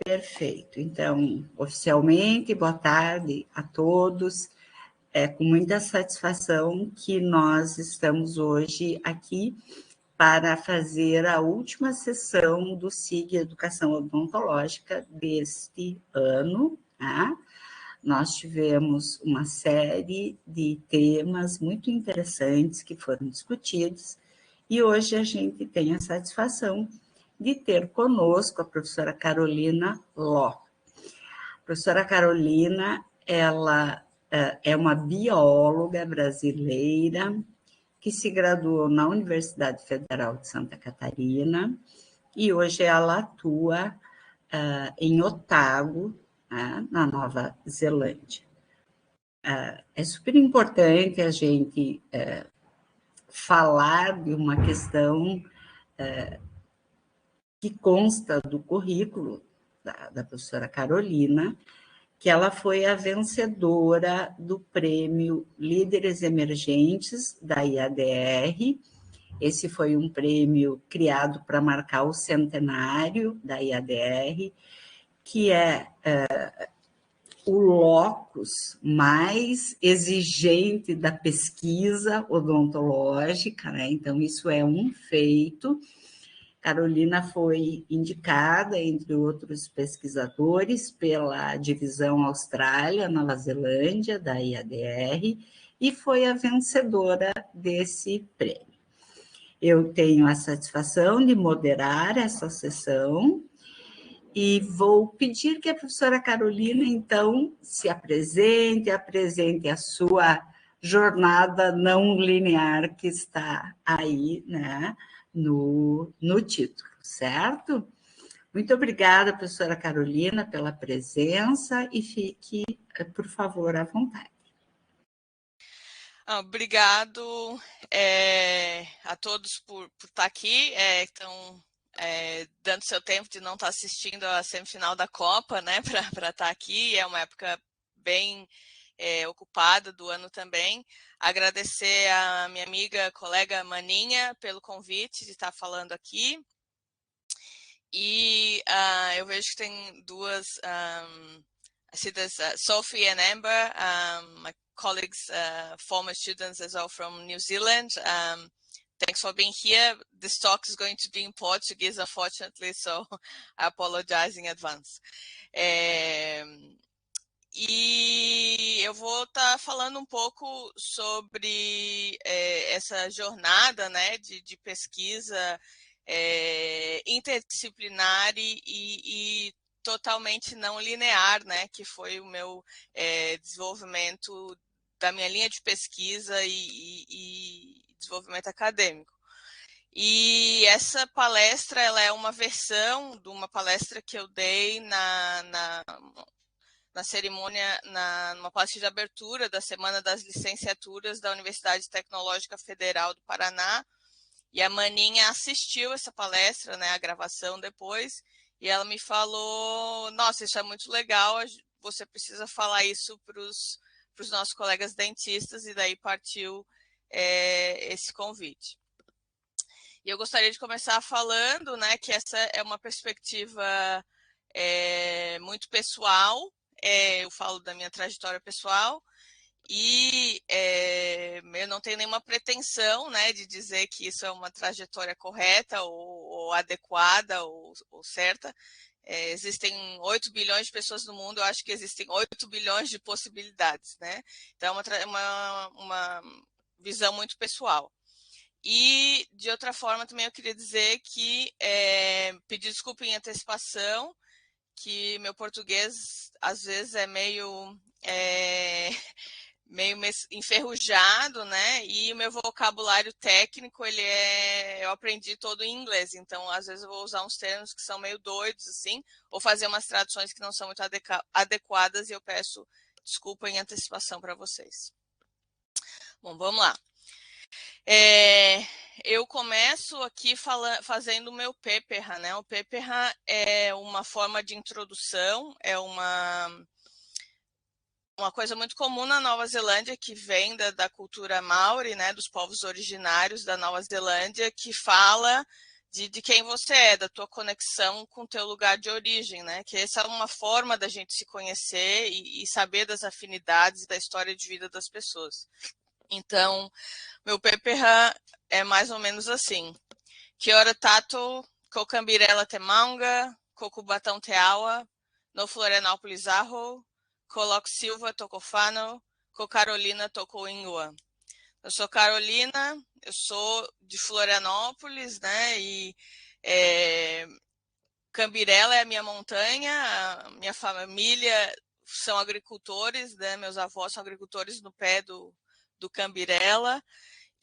Perfeito. Então, oficialmente, boa tarde a todos. É com muita satisfação que nós estamos hoje aqui para fazer a última sessão do SIG Educação Odontológica deste ano. Tá? Nós tivemos uma série de temas muito interessantes que foram discutidos e hoje a gente tem a satisfação de ter conosco a professora Carolina Ló. A professora Carolina, ela é uma bióloga brasileira que se graduou na Universidade Federal de Santa Catarina e hoje ela atua em Otago, na Nova Zelândia. É super importante a gente falar de uma questão que consta do currículo da professora Carolina, que ela foi a vencedora do prêmio Líderes Emergentes da IADR. Esse foi um prêmio criado para marcar o centenário da IADR, que é o locus mais exigente da pesquisa odontológica, né? Então, isso é um feito. Carolina foi indicada, entre outros pesquisadores, pela divisão Austrália-Nova Zelândia, da IADR, e foi a vencedora desse prêmio. Eu tenho a satisfação de moderar essa sessão e vou pedir que a professora Carolina, então, se apresente a sua jornada não linear que está aí, né, no título, certo? Muito obrigada, professora Carolina, pela presença e fique, por favor, à vontade. Obrigado a todos por estar aqui, estão dando seu tempo de não estar assistindo a semifinal da Copa, né, para estar aqui. É uma época bem ocupada do ano também. Agradecer a minha amiga, colega Maninha, pelo convite de estar falando aqui. E eu vejo que tem duas, I see there's Sophie and Amber, my colleagues, former students as well from New Zealand. Thanks for being here. This talk is going to be in Portuguese, unfortunately, so I apologize in advance. E eu vou estar falando um pouco sobre essa jornada, né, de pesquisa interdisciplinar e totalmente não linear, né, que foi o meu desenvolvimento da minha linha de pesquisa e desenvolvimento acadêmico. E essa palestra, ela é uma versão de uma palestra que eu dei na cerimônia, numa palestra de abertura da Semana das Licenciaturas da Universidade Tecnológica Federal do Paraná. E a Maninha assistiu essa palestra, né, a gravação depois, e ela me falou, nossa, isso é muito legal, você precisa falar isso para os nossos colegas dentistas, e daí partiu esse convite. E eu gostaria de começar falando, né, que essa é uma perspectiva muito pessoal, eu falo da minha trajetória pessoal, e eu não tenho nenhuma pretensão, né, de dizer que isso é uma trajetória correta ou adequada ou certa. Existem 8 bilhões de pessoas no mundo, eu acho que existem 8 bilhões de possibilidades, né? Então é uma visão muito pessoal. E, de outra forma, também eu queria dizer que pedir desculpa em antecipação, que meu português, às vezes, é meio enferrujado, né? E o meu vocabulário técnico, eu aprendi todo em inglês. Então, às vezes, eu vou usar uns termos que são meio doidos, assim, ou fazer umas traduções que não são muito adequadas, e eu peço desculpa em antecipação para vocês. Bom, vamos lá. Eu começo aqui fazendo o meu PEPERRA, né? O PEPERRA é uma forma de introdução, é uma coisa muito comum na Nova Zelândia, que vem da cultura Maori, né, dos povos originários da Nova Zelândia, que fala de quem você é, da tua conexão com o teu lugar de origem, né? Que essa é uma forma da gente se conhecer e saber das afinidades da história de vida das pessoas. Então, meu PPR é mais ou menos assim. Kia ora tato, ko Cambirela te manga, ko Cubatão te aua, no Florianópolis arro, ko Loc Silva toko fano, ko Carolina toko ingua. Eu sou Carolina, eu sou de Florianópolis, né? E Cambirela é a minha montanha, a minha família são agricultores, né? Meus avós são agricultores no pé do Cambirela.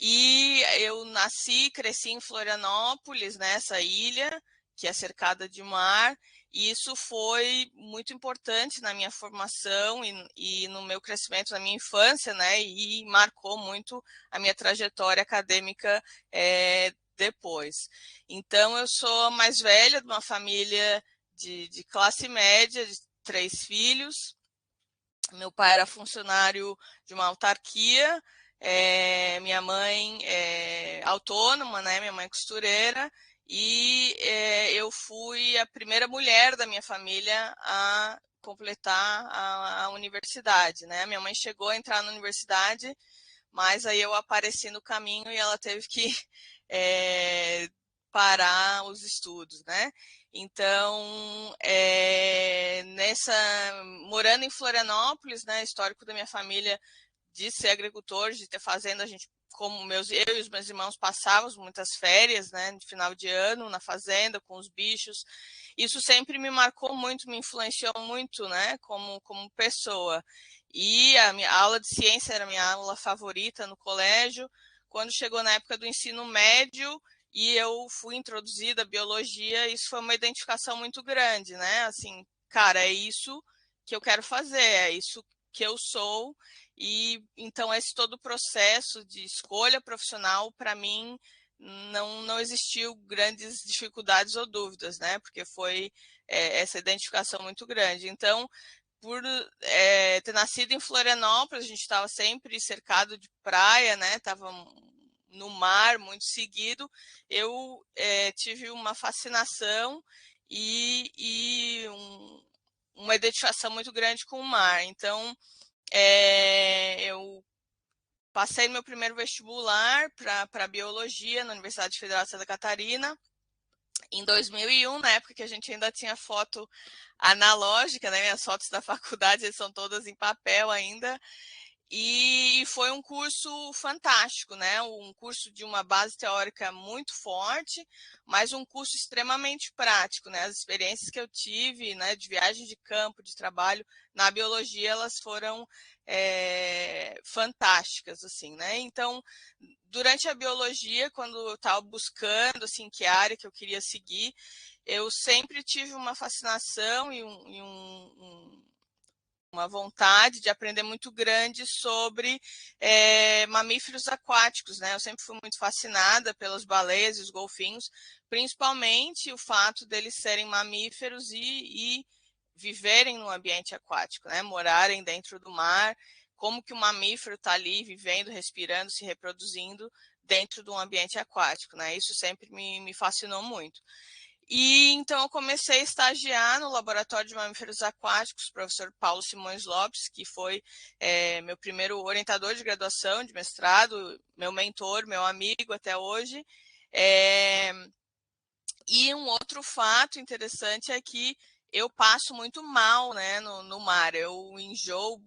E eu nasci e cresci em Florianópolis, nessa ilha, que é cercada de mar, e isso foi muito importante na minha formação e no meu crescimento na minha infância, né? E marcou muito a minha trajetória acadêmica depois. Então, eu sou a mais velha de uma família de classe média, de 3 filhos. Meu pai era funcionário de uma autarquia, minha mãe é autônoma, né? Minha mãe é costureira, e eu fui a primeira mulher da minha família a completar a universidade, né? Minha mãe chegou a entrar na universidade, mas aí eu apareci no caminho e ela teve que parar os estudos, né? Então, morando em Florianópolis, né, histórico da minha família de ser agricultor, de ter fazenda, a gente, eu e os meus irmãos passávamos muitas férias, né, de final de ano na fazenda com os bichos. Isso sempre me marcou muito, me influenciou muito, né, como pessoa. E a minha aula de ciência era a minha aula favorita no colégio. Quando chegou na época do ensino médio, e eu fui introduzida à biologia, isso foi uma identificação muito grande, né? Assim, cara, é isso que eu quero fazer, é isso que eu sou, e então esse todo o processo de escolha profissional, para mim, não existiu grandes dificuldades ou dúvidas, né? Porque foi essa identificação muito grande. Então, por ter nascido em Florianópolis, a gente estava sempre cercado de praia, né? Tava no mar muito seguido. Eu tive uma fascinação e uma identificação muito grande com o mar. Então, eu passei meu primeiro vestibular para biologia na Universidade Federal de Santa Catarina em 2001, na época que a gente ainda tinha foto analógica, né? Minhas fotos da faculdade são todas em papel ainda. E foi um curso fantástico, né? Um curso de uma base teórica muito forte, mas um curso extremamente prático, né? As experiências que eu tive, né, de viagem de campo, de trabalho na biologia, elas foram fantásticas, assim, né? Então, durante a biologia, quando eu estava buscando, assim, que área que eu queria seguir, eu sempre tive uma fascinação e uma vontade de aprender muito grande sobre mamíferos aquáticos, né? Eu sempre fui muito fascinada pelas baleias e os golfinhos, principalmente o fato deles serem mamíferos e viverem no ambiente aquático, né? Morarem dentro do mar, como que o mamífero está ali vivendo, respirando, se reproduzindo dentro de um ambiente aquático, né? Isso sempre me fascinou muito. E então eu comecei a estagiar no Laboratório de Mamíferos Aquáticos, professor Paulo Simões Lopes, que foi meu primeiro orientador de graduação, de mestrado, meu mentor, meu amigo até hoje. E um outro fato interessante é que eu passo muito mal, né, no mar, eu enjoo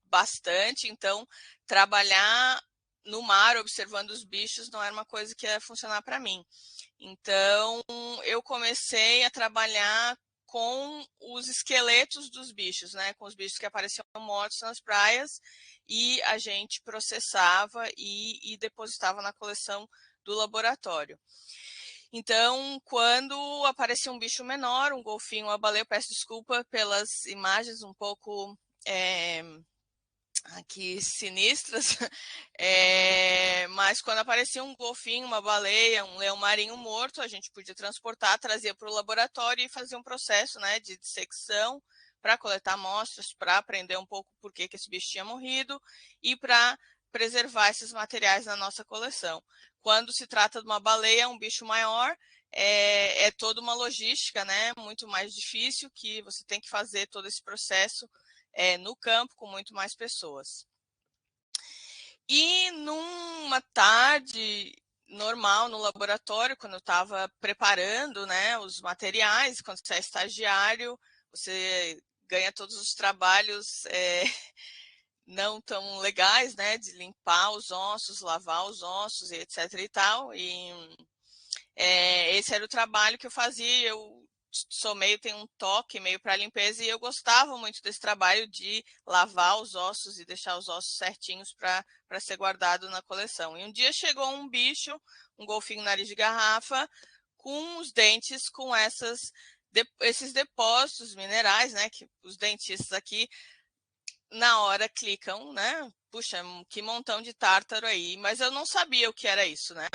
bastante, então trabalhar no mar, observando os bichos, não era uma coisa que ia funcionar para mim. Então, eu comecei a trabalhar com os esqueletos dos bichos, né? Com os bichos que apareciam mortos nas praias, e a gente processava e depositava na coleção do laboratório. Então, quando aparecia um bicho menor, um golfinho, uma baleia, eu peço desculpa pelas imagens um pouco aqui sinistras, mas quando aparecia um golfinho, uma baleia, um leão marinho morto, a gente podia transportar, trazia para o laboratório e fazia um processo, né, de dissecção para coletar amostras, para aprender um pouco por que esse bicho tinha morrido e para preservar esses materiais na nossa coleção. Quando se trata de uma baleia, um bicho maior, é toda uma logística, né, muito mais difícil, que você tem que fazer todo esse processo no campo com muito mais pessoas. E numa tarde normal no laboratório, quando eu estava preparando, né, os materiais, quando você é estagiário, você ganha todos os trabalhos não tão legais, né, de limpar os ossos, lavar os ossos, e etc e tal. E esse era o trabalho que eu fazia. Eu sou meio, tenho um toque meio para limpeza, e eu gostava muito desse trabalho de lavar os ossos e deixar os ossos certinhos para ser guardado na coleção. E um dia chegou um bicho, um golfinho nariz de garrafa, com os dentes com esses depósitos minerais, né, que os dentistas aqui na hora clicam, né? Puxa, que montão de tártaro aí. Mas eu não sabia o que era isso, né?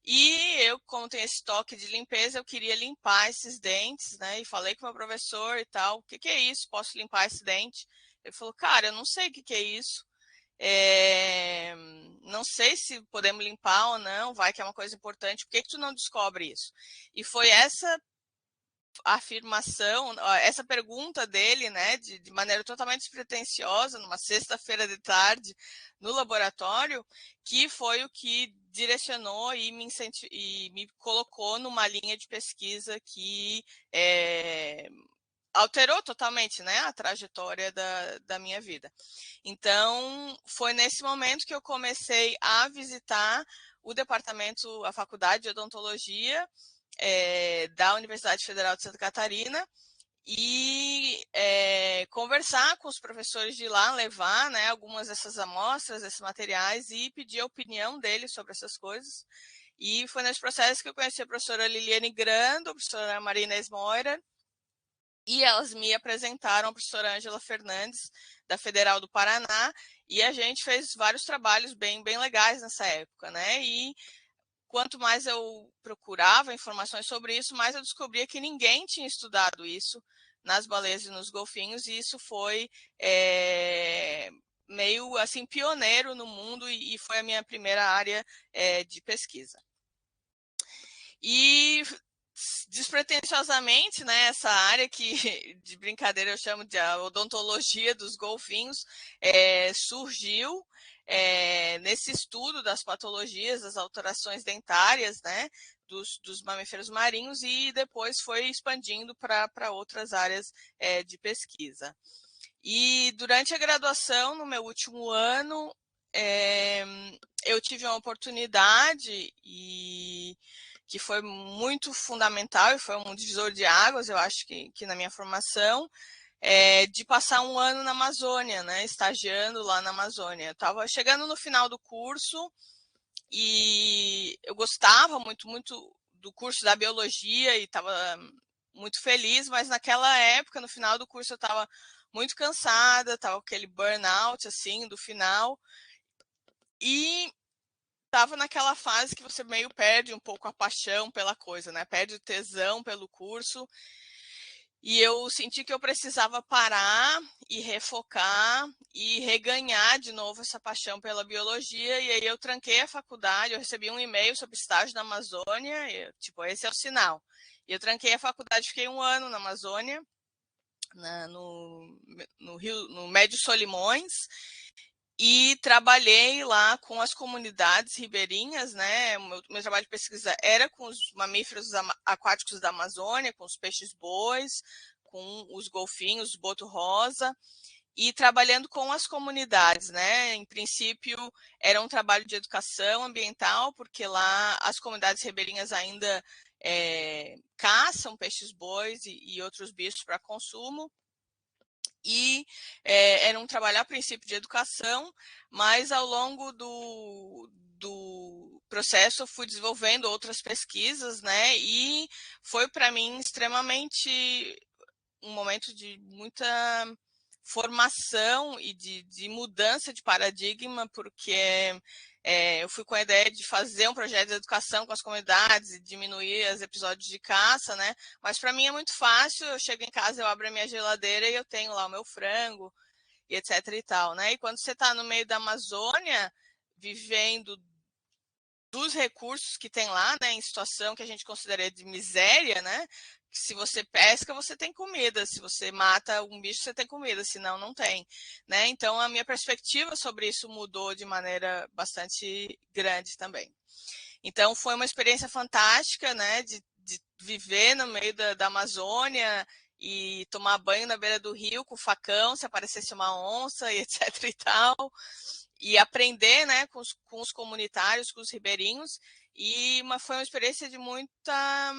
E eu, como tenho esse toque de limpeza, eu queria limpar esses dentes, né? E falei com o meu professor e tal, o que é isso? Posso limpar esse dente? Ele falou, cara, eu não sei o que é isso. Não sei se podemos limpar ou não, vai que é uma coisa importante. Por que tu não descobre isso? E foi essa afirmação, essa pergunta dele, né, de maneira totalmente despretensiosa, numa sexta-feira de tarde, no laboratório, que foi o que direcionou e me colocou numa linha de pesquisa que alterou totalmente, né, a trajetória da minha vida. Então, foi nesse momento que eu comecei a visitar o departamento, a faculdade de odontologia, da Universidade Federal de Santa Catarina, e conversar com os professores de lá, levar, né, algumas dessas amostras, esses materiais, e pedir a opinião deles sobre essas coisas. E foi nesse processo que eu conheci a professora Liliane Grando, a professora Marina Esmoira, e elas me apresentaram a professora Ângela Fernandes, da Federal do Paraná, e a gente fez vários trabalhos bem legais nessa época, né? E quanto mais eu procurava informações sobre isso, mais eu descobria que ninguém tinha estudado isso nas baleias e nos golfinhos, e isso foi meio assim pioneiro no mundo, e foi a minha primeira área de pesquisa. E despretensiosamente, né, essa área que de brincadeira eu chamo de a odontologia dos golfinhos, surgiu nesse estudo das patologias, das alterações dentárias, né, dos mamíferos marinhos, e depois foi expandindo para outras áreas de pesquisa. E durante a graduação, no meu último ano, eu tive uma oportunidade que foi muito fundamental e foi um divisor de águas, eu acho que na minha formação, de passar um ano na Amazônia, né, estagiando lá na Amazônia. Eu estava chegando no final do curso e eu gostava muito do curso da biologia e estava muito feliz, mas naquela época, no final do curso, eu estava muito cansada, estava com aquele burnout assim do final, e estava naquela fase que você meio perde um pouco a paixão pela coisa, né? Perde o tesão pelo curso. E eu senti que eu precisava parar e refocar e reganhar de novo essa paixão pela biologia. E aí eu tranquei a faculdade, eu recebi um e-mail sobre estágio na Amazônia, e, tipo, esse é o sinal. E eu tranquei a faculdade, fiquei um ano na Amazônia, no Rio, no Médio Solimões, e trabalhei lá com as comunidades ribeirinhas, né? Meu trabalho de pesquisa era com os mamíferos aquáticos da Amazônia, com os peixes-bois, com os golfinhos, boto-rosa, e trabalhando com as comunidades, né? Em princípio, era um trabalho de educação ambiental, porque lá as comunidades ribeirinhas ainda caçam peixes-bois e outros bichos para consumo. E era um trabalho a princípio de educação, mas ao longo do processo eu fui desenvolvendo outras pesquisas, né? E foi para mim extremamente um momento de muita formação e de mudança de paradigma, porque eu fui com a ideia de fazer um projeto de educação com as comunidades e diminuir os episódios de caça, né? Mas para mim é muito fácil, eu chego em casa, eu abro a minha geladeira e eu tenho lá o meu frango, e etc e tal, né? E quando você está no meio da Amazônia, vivendo dos recursos que tem lá, né, em situação que a gente considera de miséria, né? Se você pesca, você tem comida. Se você mata um bicho, você tem comida. Senão, não tem, né? Então, a minha perspectiva sobre isso mudou de maneira bastante grande também. Então, foi uma experiência fantástica, né? De viver no meio da Amazônia e tomar banho na beira do rio com facão, se aparecesse uma onça e etc e tal, e aprender, né, com os comunitários, com os ribeirinhos, e foi uma experiência de muita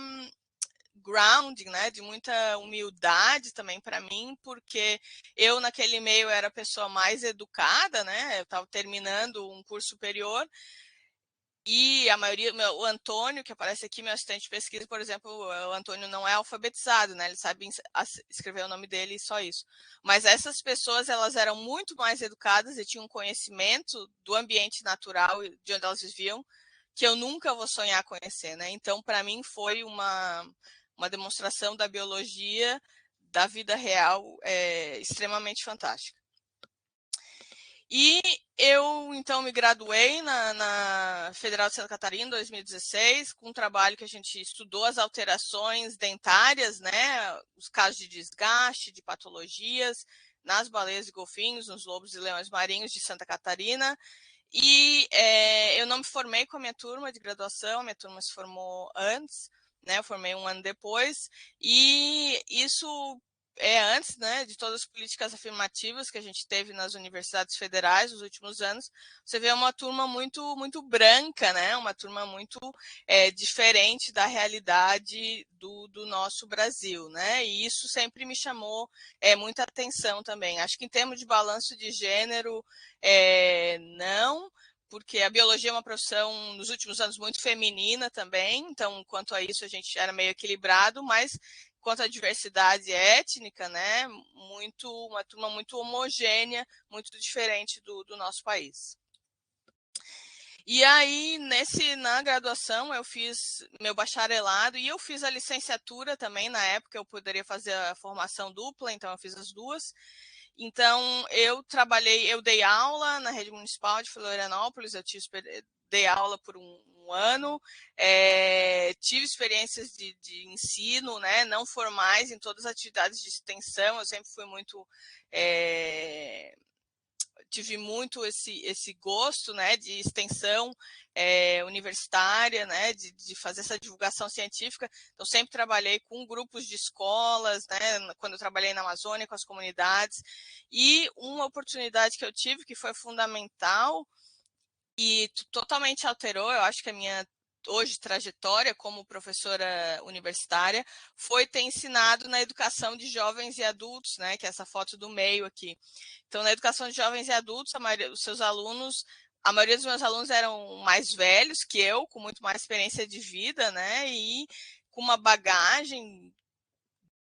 grounding, né, de muita humildade também para mim, porque eu naquele meio era a pessoa mais educada, né, eu estava terminando um curso superior, e a maioria, o Antônio, que aparece aqui, meu assistente de pesquisa, por exemplo, o Antônio não é alfabetizado, né? Ele sabe escrever o nome dele e só isso. Mas essas pessoas, elas eram muito mais educadas e tinham conhecimento do ambiente natural de onde elas viviam, que eu nunca vou sonhar conhecer, né? Então, para mim, foi uma demonstração da biologia, da vida real, extremamente fantástica. E eu, então, me graduei na Federal de Santa Catarina em 2016, com um trabalho que a gente estudou as alterações dentárias, né, os casos de desgaste, de patologias, nas baleias e golfinhos, nos lobos e leões marinhos de Santa Catarina. E eu não me formei com a minha turma de graduação, minha turma se formou antes, né, eu formei um ano depois, e isso antes, né, de todas as políticas afirmativas que a gente teve nas universidades federais nos últimos anos. Você vê uma turma muito branca, né, uma turma muito diferente da realidade do nosso Brasil, né, e isso sempre me chamou muita atenção também. Acho que em termos de balanço de gênero, não, porque a biologia é uma profissão, nos últimos anos, muito feminina também, então, quanto a isso, a gente era meio equilibrado, mas quanto à diversidade étnica, né, uma turma muito homogênea, muito diferente do nosso país. E aí, na graduação, eu fiz meu bacharelado e eu fiz a licenciatura também. Na época, eu poderia fazer a formação dupla, então eu fiz as duas. Então, eu dei aula na rede municipal de Florianópolis, dei aula por um ano, tive experiências de ensino, né, não formais em todas as atividades de extensão. Eu sempre fui muito tive muito esse gosto, né, de extensão universitária, né, de fazer essa divulgação científica. Então, sempre trabalhei com grupos de escolas, né, quando eu trabalhei na Amazônia, com as comunidades. E uma oportunidade que eu tive, que foi fundamental e totalmente alterou, eu acho que a minha hoje trajetória como professora universitária, foi ter ensinado na educação de jovens e adultos, né, que é essa foto do meio aqui. Então, na educação de jovens e adultos, os seus alunos, a maioria dos meus alunos eram mais velhos que eu, com muito mais experiência de vida, né, e com uma bagagem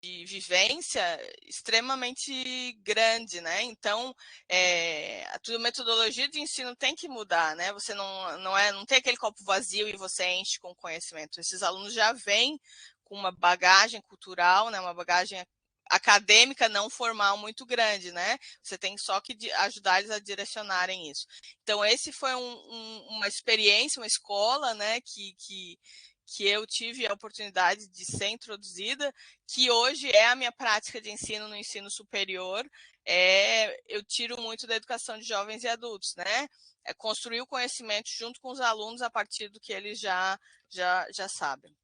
de vivência extremamente grande, né? Então, a metodologia de ensino tem que mudar, né? Você não tem aquele copo vazio e você enche com conhecimento. Esses alunos já vêm com uma bagagem cultural, né? Uma bagagem acadêmica não formal muito grande, né? Você tem só que ajudar eles a direcionarem isso. Então, esse foi uma experiência, uma escola, né? Que eu tive a oportunidade de ser introduzida, que hoje é a minha prática de ensino no ensino superior. Eu tiro muito da educação de jovens e adultos, né? Construir o conhecimento junto com os alunos a partir do que eles já sabem.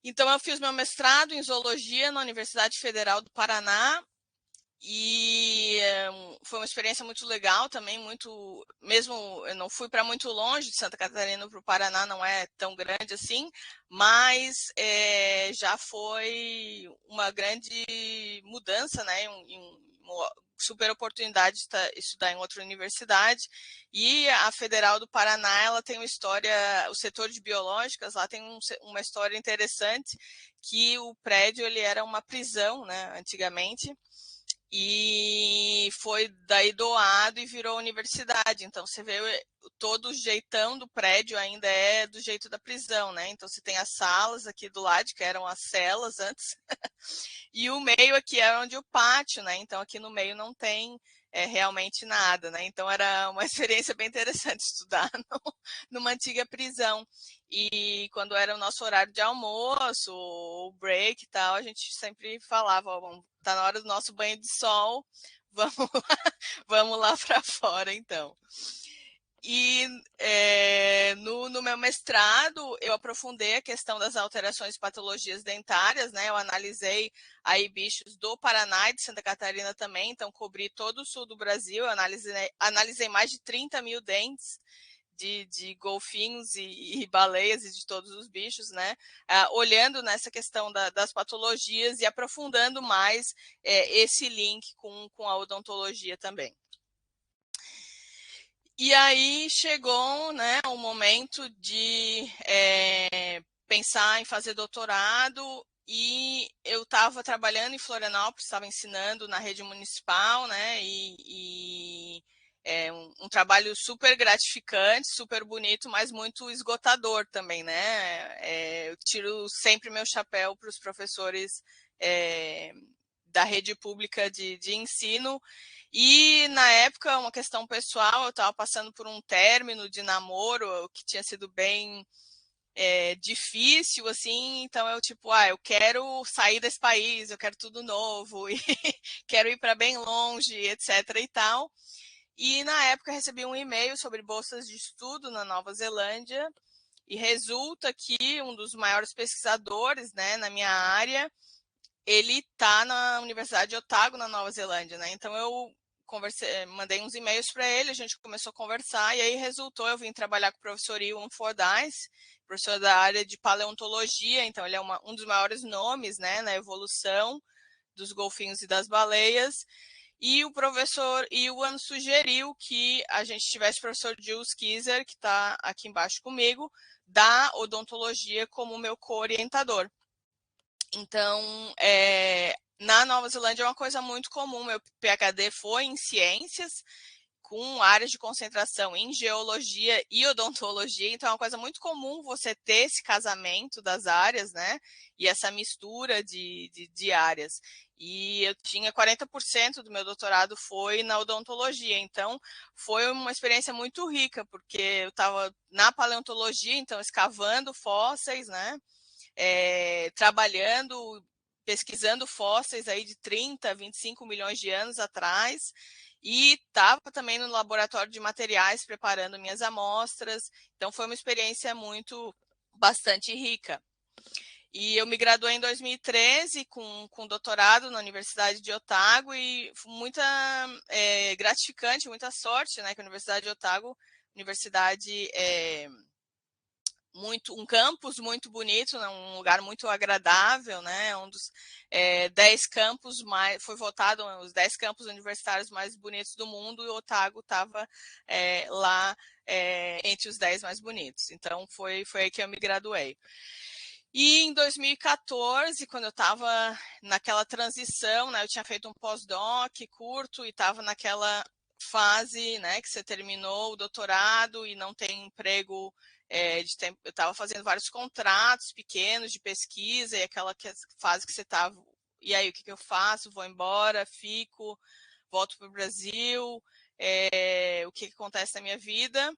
Então, eu fiz meu mestrado em zoologia na Universidade Federal do Paraná, e foi uma experiência muito legal também, mesmo eu não fui para muito longe de Santa Catarina para o Paraná, não é tão grande assim, mas já foi uma grande mudança, né, uma super oportunidade de estudar em outra universidade. E a Federal do Paraná, ela tem uma história, o setor de biológicas lá tem uma história interessante, que o prédio ele era uma prisão, né, antigamente, e foi daí doado e virou universidade. Então, você vê todo o jeitão do prédio ainda é do jeito da prisão, né? Então, você tem as salas aqui do lado, que eram as celas antes, e o meio aqui é onde o pátio, né? Então, aqui no meio não tem realmente nada, né? Então era uma experiência bem interessante estudar numa antiga prisão. E quando era o nosso horário de almoço, o break e tal, a gente sempre falava, ó, tá na hora do nosso banho de sol, vamos lá, vamos lá para fora então. E no meu mestrado, eu aprofundei a questão das alterações e patologias dentárias, né? Eu analisei aí bichos do Paraná e de Santa Catarina também, então cobri todo o sul do Brasil, eu analisei mais de 30 mil dentes de golfinhos e baleias e de todos os bichos, né? Olhando nessa questão das patologias e aprofundando mais esse link com a odontologia também. E aí chegou, né, o momento de pensar em fazer doutorado e eu estava trabalhando em Florianópolis, estava ensinando na rede municipal, né, e um trabalho super gratificante, super bonito, mas muito esgotador também, né? Eu tiro sempre meu chapéu para os professores da rede pública de ensino. E na época, uma questão pessoal, eu estava passando por um término de namoro que tinha sido bem difícil, assim, então eu tipo, eu quero sair desse país, eu quero tudo novo, e quero ir para bem longe, etc e tal. E na época recebi um e-mail sobre bolsas de estudo na Nova Zelândia, e resulta que um dos maiores pesquisadores, né, na minha área, ele está na Universidade de Otago, na Nova Zelândia, né? Então eu mandei uns e-mails para ele, a gente começou a conversar e aí resultou, eu vim trabalhar com o professor Iwan Fordyce, professor da área de paleontologia, então ele é um dos maiores nomes, né, na evolução dos golfinhos e das baleias. E o professor Iwan sugeriu que a gente tivesse o professor Jules Kieser, que está aqui embaixo comigo, da odontologia como meu co-orientador. Então, na Nova Zelândia é uma coisa muito comum. Meu PhD foi em ciências, com áreas de concentração em geologia e odontologia. Então, é uma coisa muito comum você ter esse casamento das áreas, né? E essa mistura de áreas. E eu tinha 40% do meu doutorado foi na odontologia. Então, foi uma experiência muito rica, porque eu estava na paleontologia, então, escavando fósseis, né? Trabalhando, pesquisando fósseis aí de 30, 25 milhões de anos atrás, e estava também no laboratório de materiais preparando minhas amostras, então foi uma experiência bastante rica. E eu me graduei em 2013 com doutorado na Universidade de Otago e muita gratificante, muita sorte, né, que a Universidade de Otago, universidade um campus muito bonito, né, um lugar muito agradável, né, um dos 10 campos foi votado os 10 campos universitários mais bonitos do mundo, e o Otago estava lá entre os 10 mais bonitos. Então foi aí que eu me graduei. E em 2014, quando eu estava naquela transição, né, eu tinha feito um pós-doc curto e estava naquela fase, né, que você terminou o doutorado e não tem emprego de tempo. Eu estava fazendo vários contratos pequenos de pesquisa e aquela fase que você estava, e aí o que eu faço? Vou embora, fico, volto para o Brasil, o que acontece na minha vida?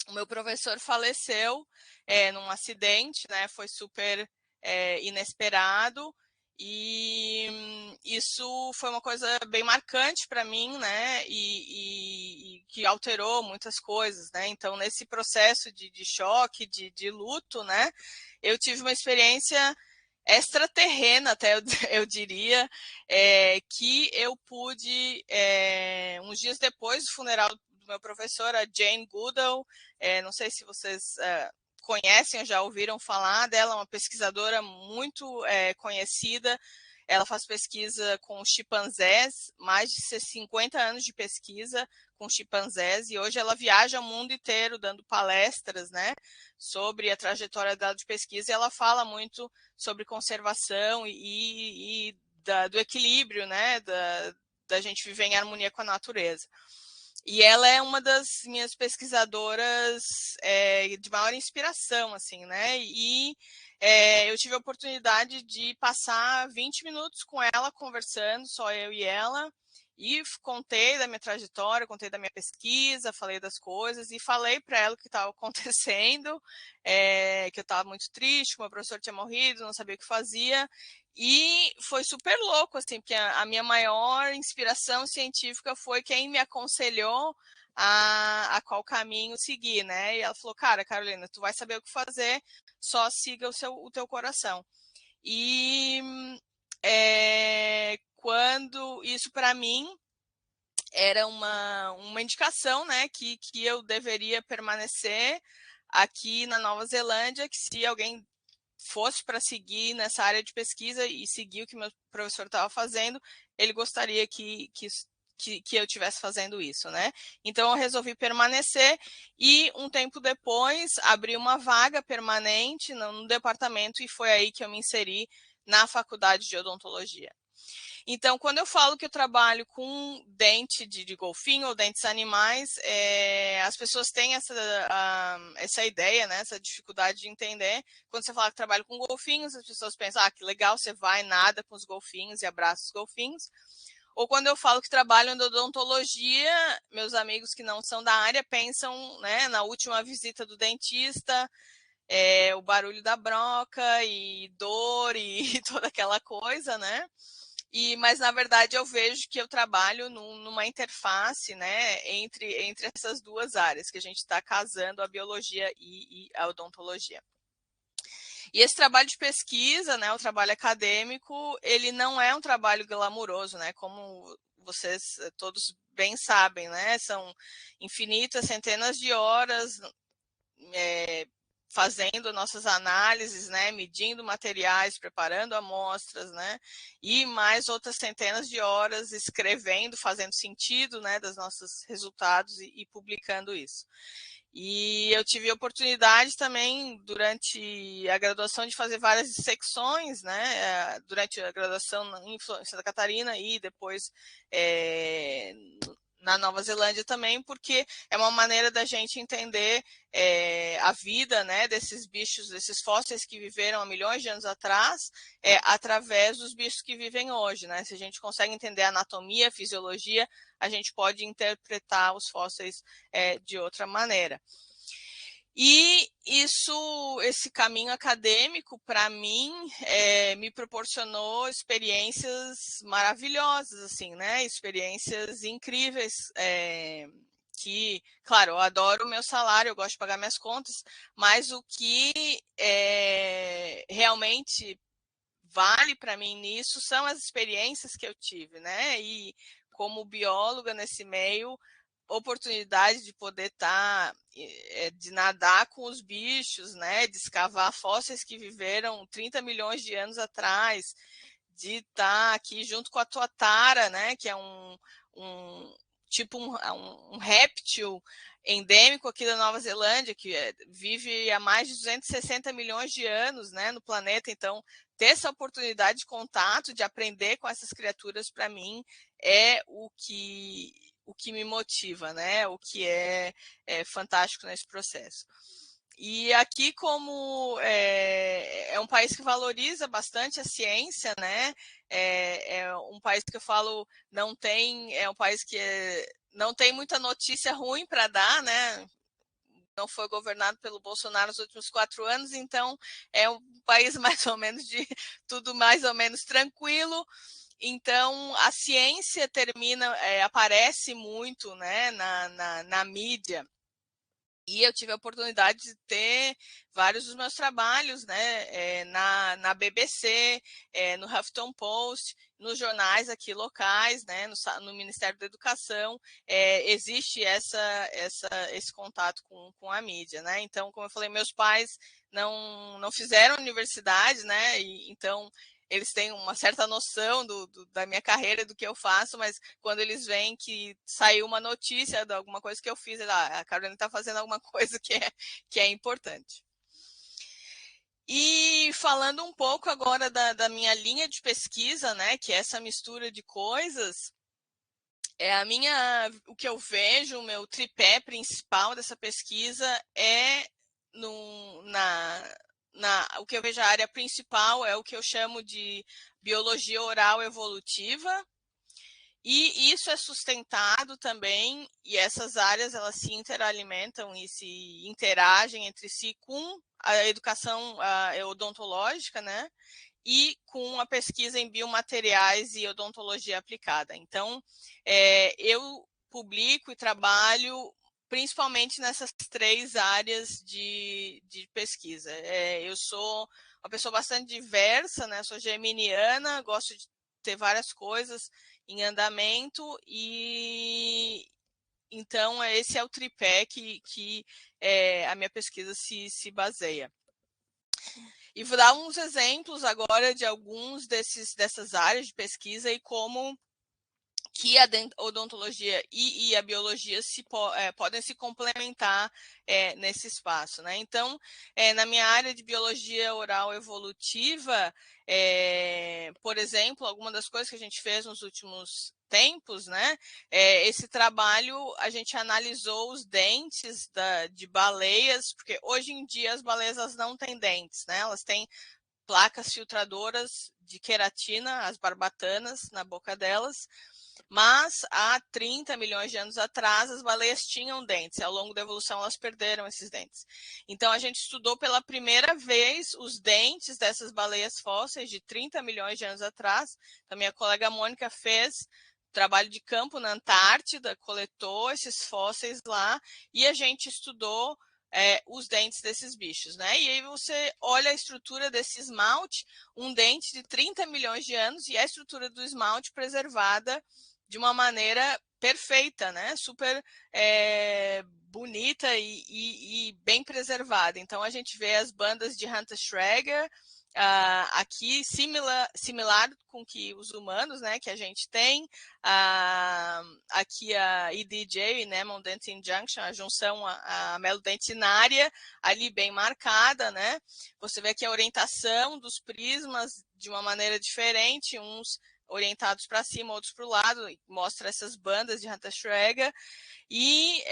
O meu professor faleceu num acidente, né? Foi super inesperado, e isso foi uma coisa bem marcante para mim, né? E que alterou muitas coisas, né? Então, nesse processo de choque, de luto, né? Eu tive uma experiência extraterrena, até eu diria, que eu pude, uns dias depois do funeral do meu professor, a Jane Goodall, não sei se vocês conhecem ou já ouviram falar dela, uma pesquisadora muito conhecida. Ela faz pesquisa com chimpanzés, mais de 50 anos de pesquisa com chimpanzés, e hoje ela viaja o mundo inteiro dando palestras, né, sobre a trajetória dela de pesquisa, e ela fala muito sobre conservação e do equilíbrio, né, da gente viver em harmonia com a natureza. E ela é uma das minhas pesquisadoras de maior inspiração, assim, né? E eu tive a oportunidade de passar 20 minutos com ela conversando, só eu e ela, E contei da minha trajetória, contei da minha pesquisa, falei das coisas e falei para ela o que estava acontecendo, que eu estava muito triste, que meu professor tinha morrido, não sabia o que fazia. E foi super louco, assim, porque a minha maior inspiração científica foi quem me aconselhou a qual caminho seguir, né? E ela falou, cara, Carolina, tu vai saber o que fazer, só siga o teu coração. E quando isso para mim era uma indicação, né, que eu deveria permanecer aqui na Nova Zelândia, que se alguém fosse para seguir nessa área de pesquisa e seguir o que meu professor estava fazendo, ele gostaria que eu estivesse fazendo isso, né? Então eu resolvi permanecer e um tempo depois abri uma vaga permanente no departamento e foi aí que eu me inseri na faculdade de odontologia. Então, quando eu falo que eu trabalho com dente de golfinho ou dentes animais, as pessoas têm essa ideia, né, essa dificuldade de entender. Quando você fala que trabalha com golfinhos, as pessoas pensam, que legal, você vai, nada com os golfinhos e abraça os golfinhos. Ou quando eu falo que trabalho em odontologia, meus amigos que não são da área pensam, né, na última visita do dentista, o barulho da broca e dor e toda aquela coisa, né? Mas, na verdade, eu vejo que eu trabalho numa interface, né, entre essas duas áreas, que a gente está casando a biologia e a odontologia. E esse trabalho de pesquisa, né, o trabalho acadêmico, ele não é um trabalho glamuroso, né, como vocês todos bem sabem, né, são infinitas, centenas de horas fazendo nossas análises, né, medindo materiais, preparando amostras, né, e mais outras centenas de horas escrevendo, fazendo sentido, né, dos nossos resultados e publicando isso. E eu tive a oportunidade também, durante a graduação, de fazer várias secções, né, durante a graduação em Santa Catarina e depois na Nova Zelândia também, porque é uma maneira da gente entender a vida, né, desses bichos, desses fósseis que viveram há milhões de anos atrás, através dos bichos que vivem hoje, né? Se a gente consegue entender a anatomia, a fisiologia, a gente pode interpretar os fósseis de outra maneira. E esse caminho acadêmico, para mim, me proporcionou experiências maravilhosas, assim, né? Experiências incríveis, que, claro, eu adoro o meu salário, eu gosto de pagar minhas contas, mas o que realmente vale para mim nisso são as experiências que eu tive, né? E como bióloga nesse meio, oportunidade de poder de nadar com os bichos, né? De escavar fósseis que viveram 30 milhões de anos atrás, de estar aqui junto com a tuatara, né? Que é um réptil endêmico aqui da Nova Zelândia, que vive há mais de 260 milhões de anos, né, no planeta. Então, ter essa oportunidade de contato, de aprender com essas criaturas, para mim, é o que me motiva, né? O que é fantástico nesse processo. E aqui, como é um país que valoriza bastante a ciência, né? É um país que eu falo é um país que não tem muita notícia ruim para dar, né? Não foi governado pelo Bolsonaro nos últimos 4 anos, então é um país mais ou menos de tudo mais ou menos tranquilo. Então, a ciência aparece muito, né, na mídia. E eu tive a oportunidade de ter vários dos meus trabalhos, né, na BBC, no Huffington Post, nos jornais aqui locais, né, no Ministério da Educação, existe esse contato com a mídia, né? Então, como eu falei, meus pais não fizeram universidade, né? Então eles têm uma certa noção da minha carreira, do que eu faço, mas quando eles veem que saiu uma notícia de alguma coisa que eu fiz, a Carolina está fazendo alguma coisa que é importante. E falando um pouco agora da minha linha de pesquisa, né, que é essa mistura de coisas, o que eu vejo, o meu tripé principal dessa pesquisa é o que eu vejo a área principal é o que eu chamo de biologia oral evolutiva, E isso é sustentado também, e essas áreas elas se interalimentam e se interagem entre si com a educação odontológica, né? E com a pesquisa em biomateriais e odontologia aplicada. Então, eu publico e trabalho principalmente nessas 3 áreas de pesquisa. Eu sou uma pessoa bastante diversa, né? Sou geminiana, gosto de ter várias coisas em andamento e então esse é o tripé que a minha pesquisa se baseia. E vou dar uns exemplos agora de alguns dessas áreas de pesquisa e como que a odontologia e a biologia podem se complementar nesse espaço, né? Então, na minha área de biologia oral evolutiva, por exemplo, alguma das coisas que a gente fez nos últimos tempos, né? Esse trabalho a gente analisou os dentes de baleias, porque hoje em dia as baleias elas não têm dentes, né? Elas têm placas filtradoras de queratina, as barbatanas, na boca delas. Mas há 30 milhões de anos atrás, as baleias tinham dentes. Ao longo da evolução, elas perderam esses dentes. Então, a gente estudou pela primeira vez os dentes dessas baleias fósseis de 30 milhões de anos atrás. A minha colega Mônica fez trabalho de campo na Antártida, coletou esses fósseis lá e a gente estudou os dentes desses bichos, né? E aí você olha a estrutura desse esmalte, um dente de 30 milhões de anos e a estrutura do esmalte preservada de uma maneira perfeita, né? Super bonita e bem preservada. Então a gente vê as bandas de Hunter Schreger aqui similar com que os humanos, né, que a gente tem, aqui a EDJ, né, Dentin Junction, a junção a melodentinária ali bem marcada, né? Você vê aqui a orientação dos prismas de uma maneira diferente, uns orientados para cima, outros para o lado, mostra essas bandas de Hunter Schreger. E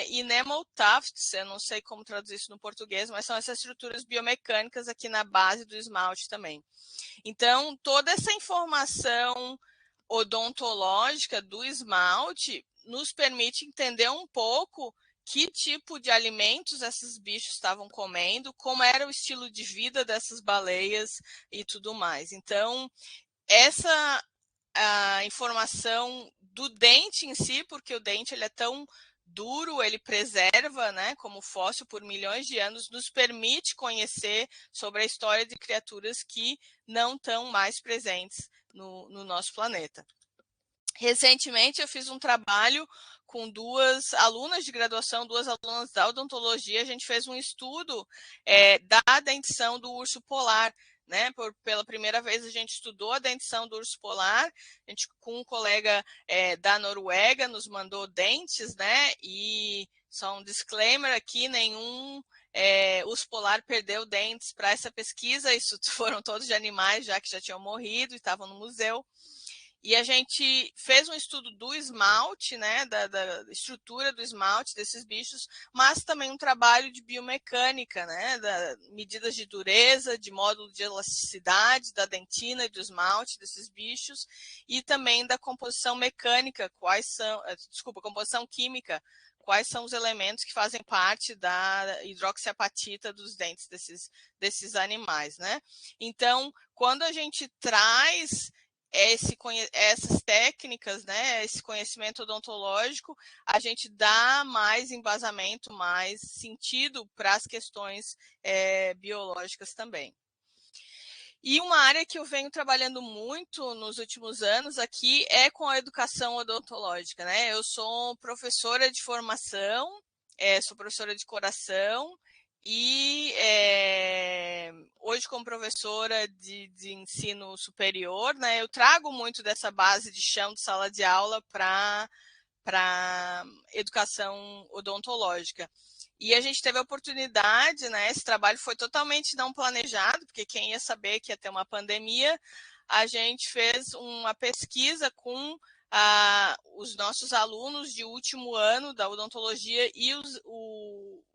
enamel tufts, eu não sei como traduzir isso no português, mas são essas estruturas biomecânicas aqui na base do esmalte também. Então, toda essa informação odontológica do esmalte nos permite entender um pouco que tipo de alimentos esses bichos estavam comendo, como era o estilo de vida dessas baleias e tudo mais. Então, essa a informação do dente em si, porque o dente ele é tão duro, ele preserva, né, como fóssil por milhões de anos, nos permite conhecer sobre a história de criaturas que não estão mais presentes no nosso planeta. Recentemente eu fiz um trabalho com 2 alunas de graduação, 2 alunas da odontologia, a gente fez um estudo da dentição do urso polar, né? Pela primeira vez a gente estudou a dentição do urso polar, a gente com um colega da Noruega nos mandou dentes, né? E só um disclaimer aqui, nenhum urso polar perdeu dentes para essa pesquisa, isso foram todos de animais já que já tinham morrido e estavam no museu. E a gente fez um estudo do esmalte, né, da estrutura do esmalte desses bichos, mas também um trabalho de biomecânica, né, da medidas de dureza, de módulo de elasticidade, da dentina e do esmalte desses bichos, e também da composição mecânica, composição química, quais são os elementos que fazem parte da hidroxiapatita dos dentes desses animais, né? Então, quando a gente traz essas técnicas, né, esse conhecimento odontológico, a gente dá mais embasamento, mais sentido para as questões biológicas também. E uma área que eu venho trabalhando muito nos últimos anos aqui é com a educação odontológica, né? Eu sou professora de formação, sou professora de coração, e hoje, como professora de ensino superior, né, eu trago muito dessa base de chão de sala de aula para educação odontológica. E a gente teve a oportunidade, né, esse trabalho foi totalmente não planejado, porque quem ia saber que ia ter uma pandemia, a gente fez uma pesquisa com os nossos alunos de último ano da odontologia e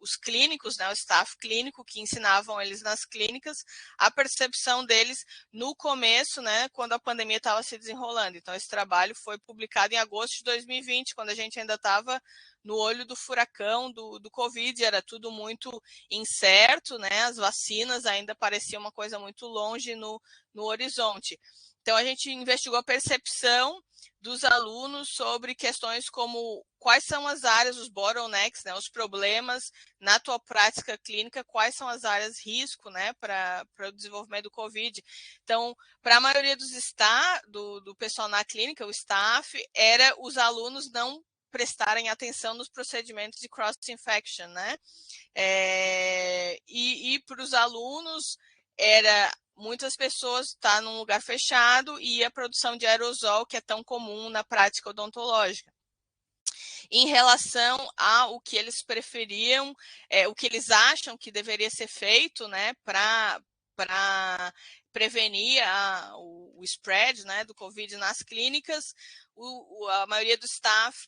os clínicos, né, o staff clínico que ensinavam eles nas clínicas, a percepção deles no começo, né, quando a pandemia estava se desenrolando. Então, esse trabalho foi publicado em agosto de 2020, quando a gente ainda estava no olho do furacão do Covid, era tudo muito incerto, né, as vacinas ainda pareciam uma coisa muito longe no horizonte. Então, a gente investigou a percepção dos alunos sobre questões como quais são as áreas, os bottlenecks, né, os problemas na tua prática clínica, quais são as áreas risco, né, para o desenvolvimento do COVID. Então, para a maioria do pessoal na clínica, o staff, era os alunos não prestarem atenção nos procedimentos de cross-infection, né? E para os alunos, era muitas pessoas estar num lugar fechado e a produção de aerosol, que é tão comum na prática odontológica. Em relação ao que eles preferiam, o que eles acham que deveria ser feito, né, para prevenir o spread, né, do Covid nas clínicas, a maioria do staff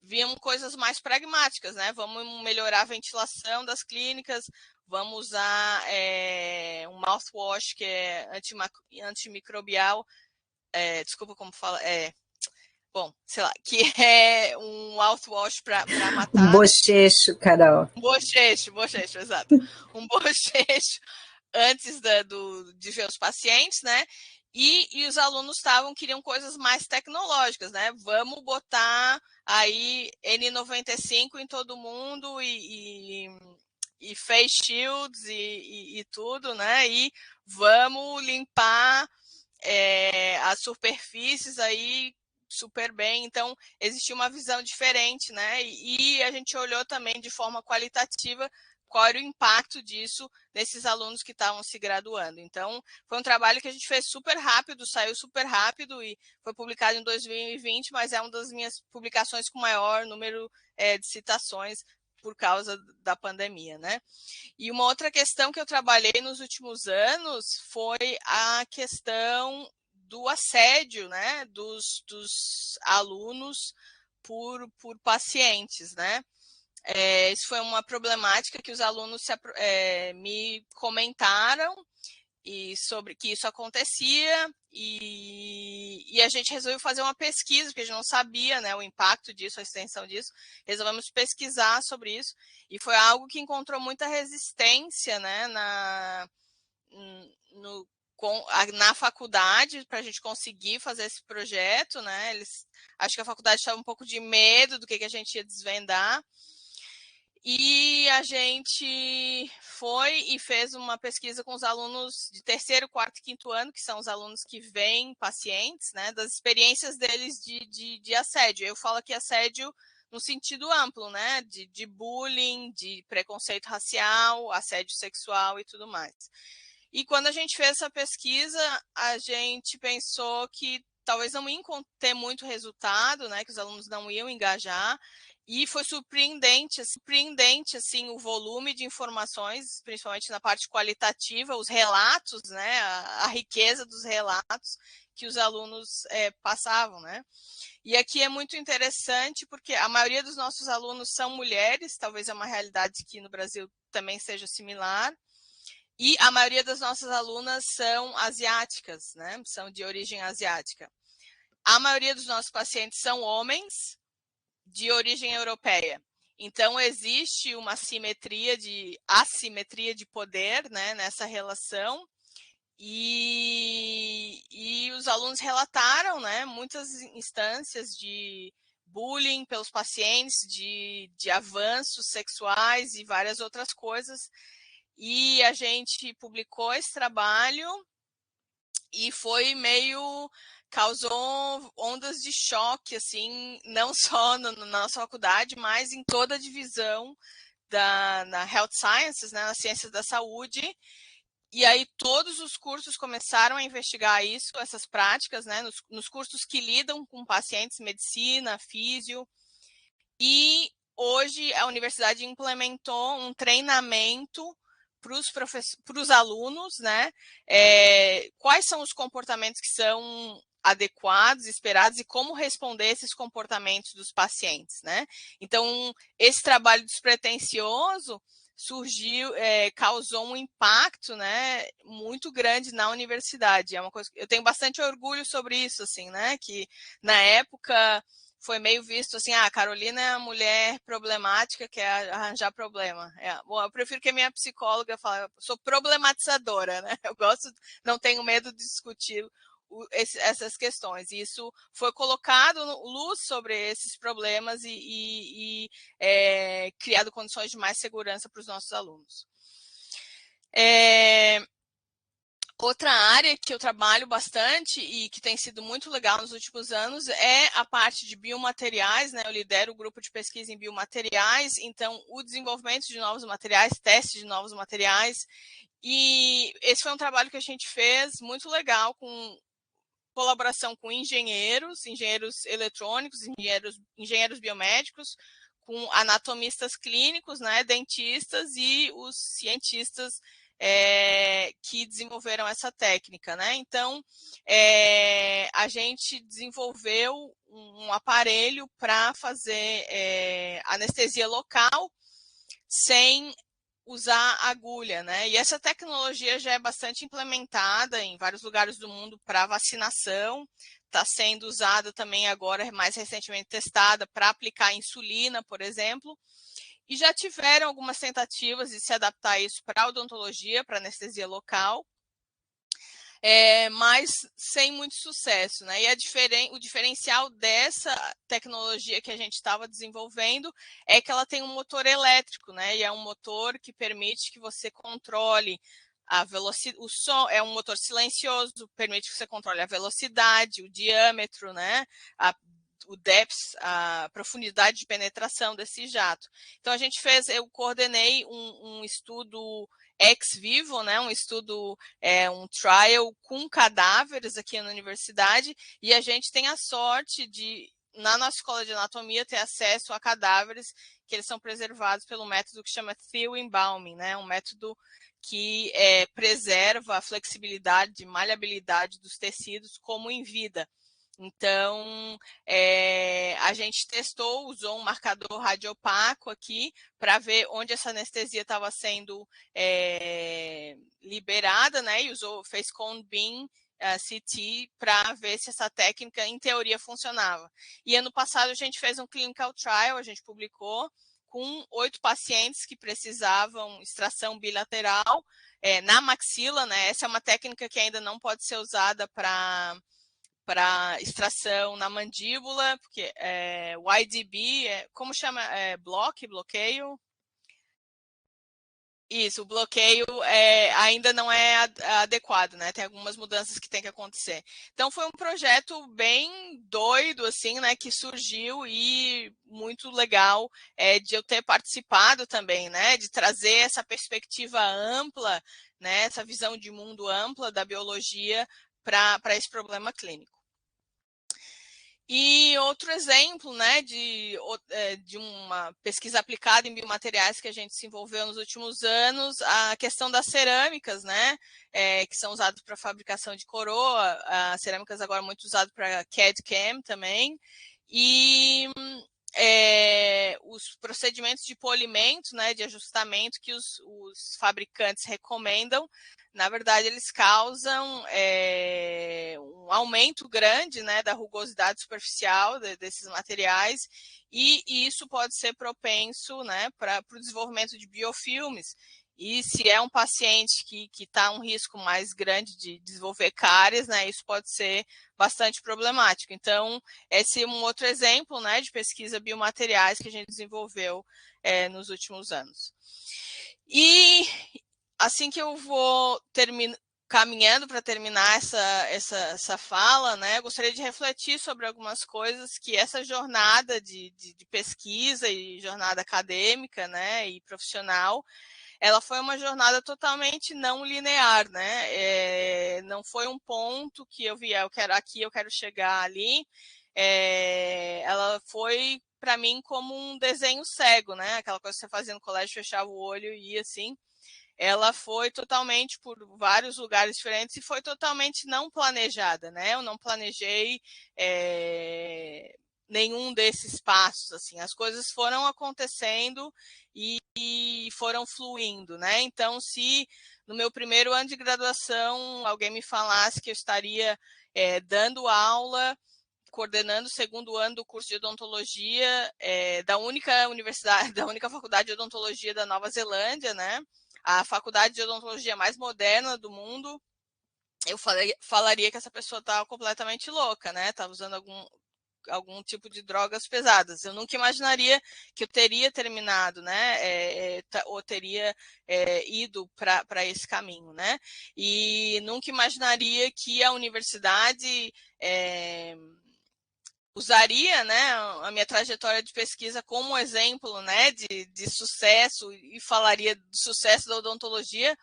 viam coisas mais pragmáticas, né? Vamos melhorar a ventilação das clínicas, vamos usar um mouthwash que é antimicrobial, desculpa como fala, bom, sei lá, que é um mouthwash para matar. Um bochecho, Carol. Um bochecho, exato. Um bochecho antes de ver os pacientes, né? E os alunos queriam coisas mais tecnológicas, né? Vamos botar aí N95 em todo mundo e face shields e tudo, né? E vamos limpar as superfícies aí super bem. Então, existia uma visão diferente, né? E a gente olhou também de forma qualitativa qual era o impacto disso nesses alunos que estavam se graduando. Então, foi um trabalho que a gente fez super rápido, saiu super rápido e foi publicado em 2020, mas é uma das minhas publicações com maior número de citações por causa da pandemia, né? E uma outra questão que eu trabalhei nos últimos anos foi a questão do assédio, né, dos alunos por pacientes, né? Isso foi uma problemática que os alunos me comentaram e sobre que isso acontecia e a gente resolveu fazer uma pesquisa, porque a gente não sabia, né, o impacto disso, a extensão disso. Resolvemos pesquisar sobre isso e foi algo que encontrou muita resistência, né, na faculdade para a gente conseguir fazer esse projeto, né? Acho que a faculdade estava um pouco de medo do que a gente ia desvendar. E a gente foi e fez uma pesquisa com os alunos de terceiro, quarto e quinto ano, que são os alunos que veem pacientes, né, das experiências deles de assédio. Eu falo aqui assédio no sentido amplo, né, de bullying, de preconceito racial, assédio sexual e tudo mais. E quando a gente fez essa pesquisa, a gente pensou que talvez não ia ter muito resultado, né, que os alunos não iam engajar. E foi surpreendente assim, o volume de informações, principalmente na parte qualitativa, os relatos, né, a riqueza dos relatos que os alunos passavam, né? E aqui é muito interessante porque a maioria dos nossos alunos são mulheres, talvez é uma realidade que no Brasil também seja similar, e a maioria das nossas alunas são asiáticas, né? São de origem asiática. A maioria dos nossos pacientes são homens de origem europeia. Então, existe uma assimetria de poder, né, nessa relação, e os alunos relataram, né, muitas instâncias de bullying pelos pacientes, de avanços sexuais e várias outras coisas. E a gente publicou esse trabalho e foi causou ondas de choque, assim, não só na nossa faculdade, mas em toda a divisão na Health Sciences, né, nas ciências da saúde. E aí todos os cursos começaram a investigar isso, essas práticas, né, nos cursos que lidam com pacientes, medicina, físio. E hoje a universidade implementou um treinamento para os alunos, né? Quais são os comportamentos que são adequados, esperados, e como responder esses comportamentos dos pacientes, né? Então, esse trabalho despretensioso surgiu, causou um impacto, né, muito grande na universidade. É uma coisa, eu tenho bastante orgulho sobre isso, assim, né, que na época foi meio visto assim, a Carolina é a mulher problemática que quer arranjar problema. Bom, eu prefiro que a minha psicóloga fale, eu sou problematizadora, né? Eu gosto, não tenho medo de discutir essas questões. E isso foi colocado luz sobre esses problemas e criado condições de mais segurança para os nossos alunos. Outra área que eu trabalho bastante e que tem sido muito legal nos últimos anos é a parte de biomateriais, né? Eu lidero o grupo de pesquisa em biomateriais, então o desenvolvimento de novos materiais, teste de novos materiais, e esse foi um trabalho que a gente fez muito legal com colaboração com engenheiros eletrônicos, engenheiros biomédicos, com anatomistas clínicos, né, dentistas e os cientistas que desenvolveram essa técnica, né? Então, a gente desenvolveu um aparelho para fazer anestesia local sem usar agulha, né? E essa tecnologia já é bastante implementada em vários lugares do mundo para vacinação, está sendo usada também agora, mais recentemente testada, para aplicar insulina, por exemplo, e já tiveram algumas tentativas de se adaptar isso para a odontologia, para anestesia local, mas sem muito sucesso, né? E o diferencial dessa tecnologia que a gente estava desenvolvendo é que ela tem um motor elétrico, né? E é um motor que permite que você controle a velocidade, o som é um motor silencioso, permite que você controle a velocidade, o diâmetro, né? O depth, a profundidade de penetração desse jato. Então eu coordenei um estudo ex vivo, né, um estudo, um trial com cadáveres aqui na universidade, e a gente tem a sorte de, na nossa escola de anatomia, ter acesso a cadáveres que eles são preservados pelo método que chama Thiel Embalming, né, um método que preserva a flexibilidade e maleabilidade dos tecidos como em vida. Então, a gente testou, usou um marcador radiopaco aqui para ver onde essa anestesia estava sendo liberada, né? E fez cone beam CT para ver se essa técnica, em teoria, funcionava. E ano passado a gente fez um clinical trial, a gente publicou, com 8 pacientes que precisavam extração bilateral na maxila, né? Essa é uma técnica que ainda não pode ser usada para extração na mandíbula, porque o IDB, como chama? Bloqueio? Isso, o bloqueio ainda não é adequado, né? Tem algumas mudanças que tem que acontecer. Então, foi um projeto bem doido, assim, né? Que surgiu e muito legal de eu ter participado também, né? De trazer essa perspectiva ampla, né? Essa visão de mundo ampla da biologia para esse problema clínico. E outro exemplo, né, de uma pesquisa aplicada em biomateriais que a gente se envolveu nos últimos anos, a questão das cerâmicas, né, que são usadas para fabricação de coroa, as cerâmicas agora muito usadas para CAD/CAM também, e os procedimentos de polimento, né, de ajustamento que os fabricantes recomendam, na verdade, eles causam um aumento grande, né, da rugosidade superficial desses materiais, e isso pode ser propenso, né, para o desenvolvimento de biofilmes. E se é um paciente que está um risco mais grande de desenvolver cáries, né, isso pode ser bastante problemático. Então, esse é um outro exemplo, né, de pesquisa biomateriais que a gente desenvolveu nos últimos anos. E assim que eu vou caminhando para terminar essa fala, né, eu gostaria de refletir sobre algumas coisas que essa jornada de pesquisa e jornada acadêmica, né, e profissional, ela foi uma jornada totalmente não linear, né? Não foi um ponto que eu vi, eu quero chegar ali. Ela foi para mim como um desenho cego, né? Aquela coisa que você fazia no colégio, fechava o olho e ia assim. ela foi totalmente por vários lugares diferentes e foi totalmente não planejada, né? Eu não planejei nenhum desses passos, assim, as coisas foram acontecendo e foram fluindo, né? Então, se no meu primeiro ano de graduação alguém me falasse que eu estaria dando aula, coordenando o segundo ano do curso de odontologia da única universidade, da única faculdade de odontologia da Nova Zelândia, né? A faculdade de odontologia mais moderna do mundo, eu falaria que essa pessoa estava completamente louca, né? Estava usando algum tipo de drogas pesadas. Eu nunca imaginaria que eu teria terminado, né? Ou teria ido para esse caminho, né? E nunca imaginaria que a universidade usaria, né, a minha trajetória de pesquisa como exemplo, né, de sucesso e falaria do sucesso da odontologia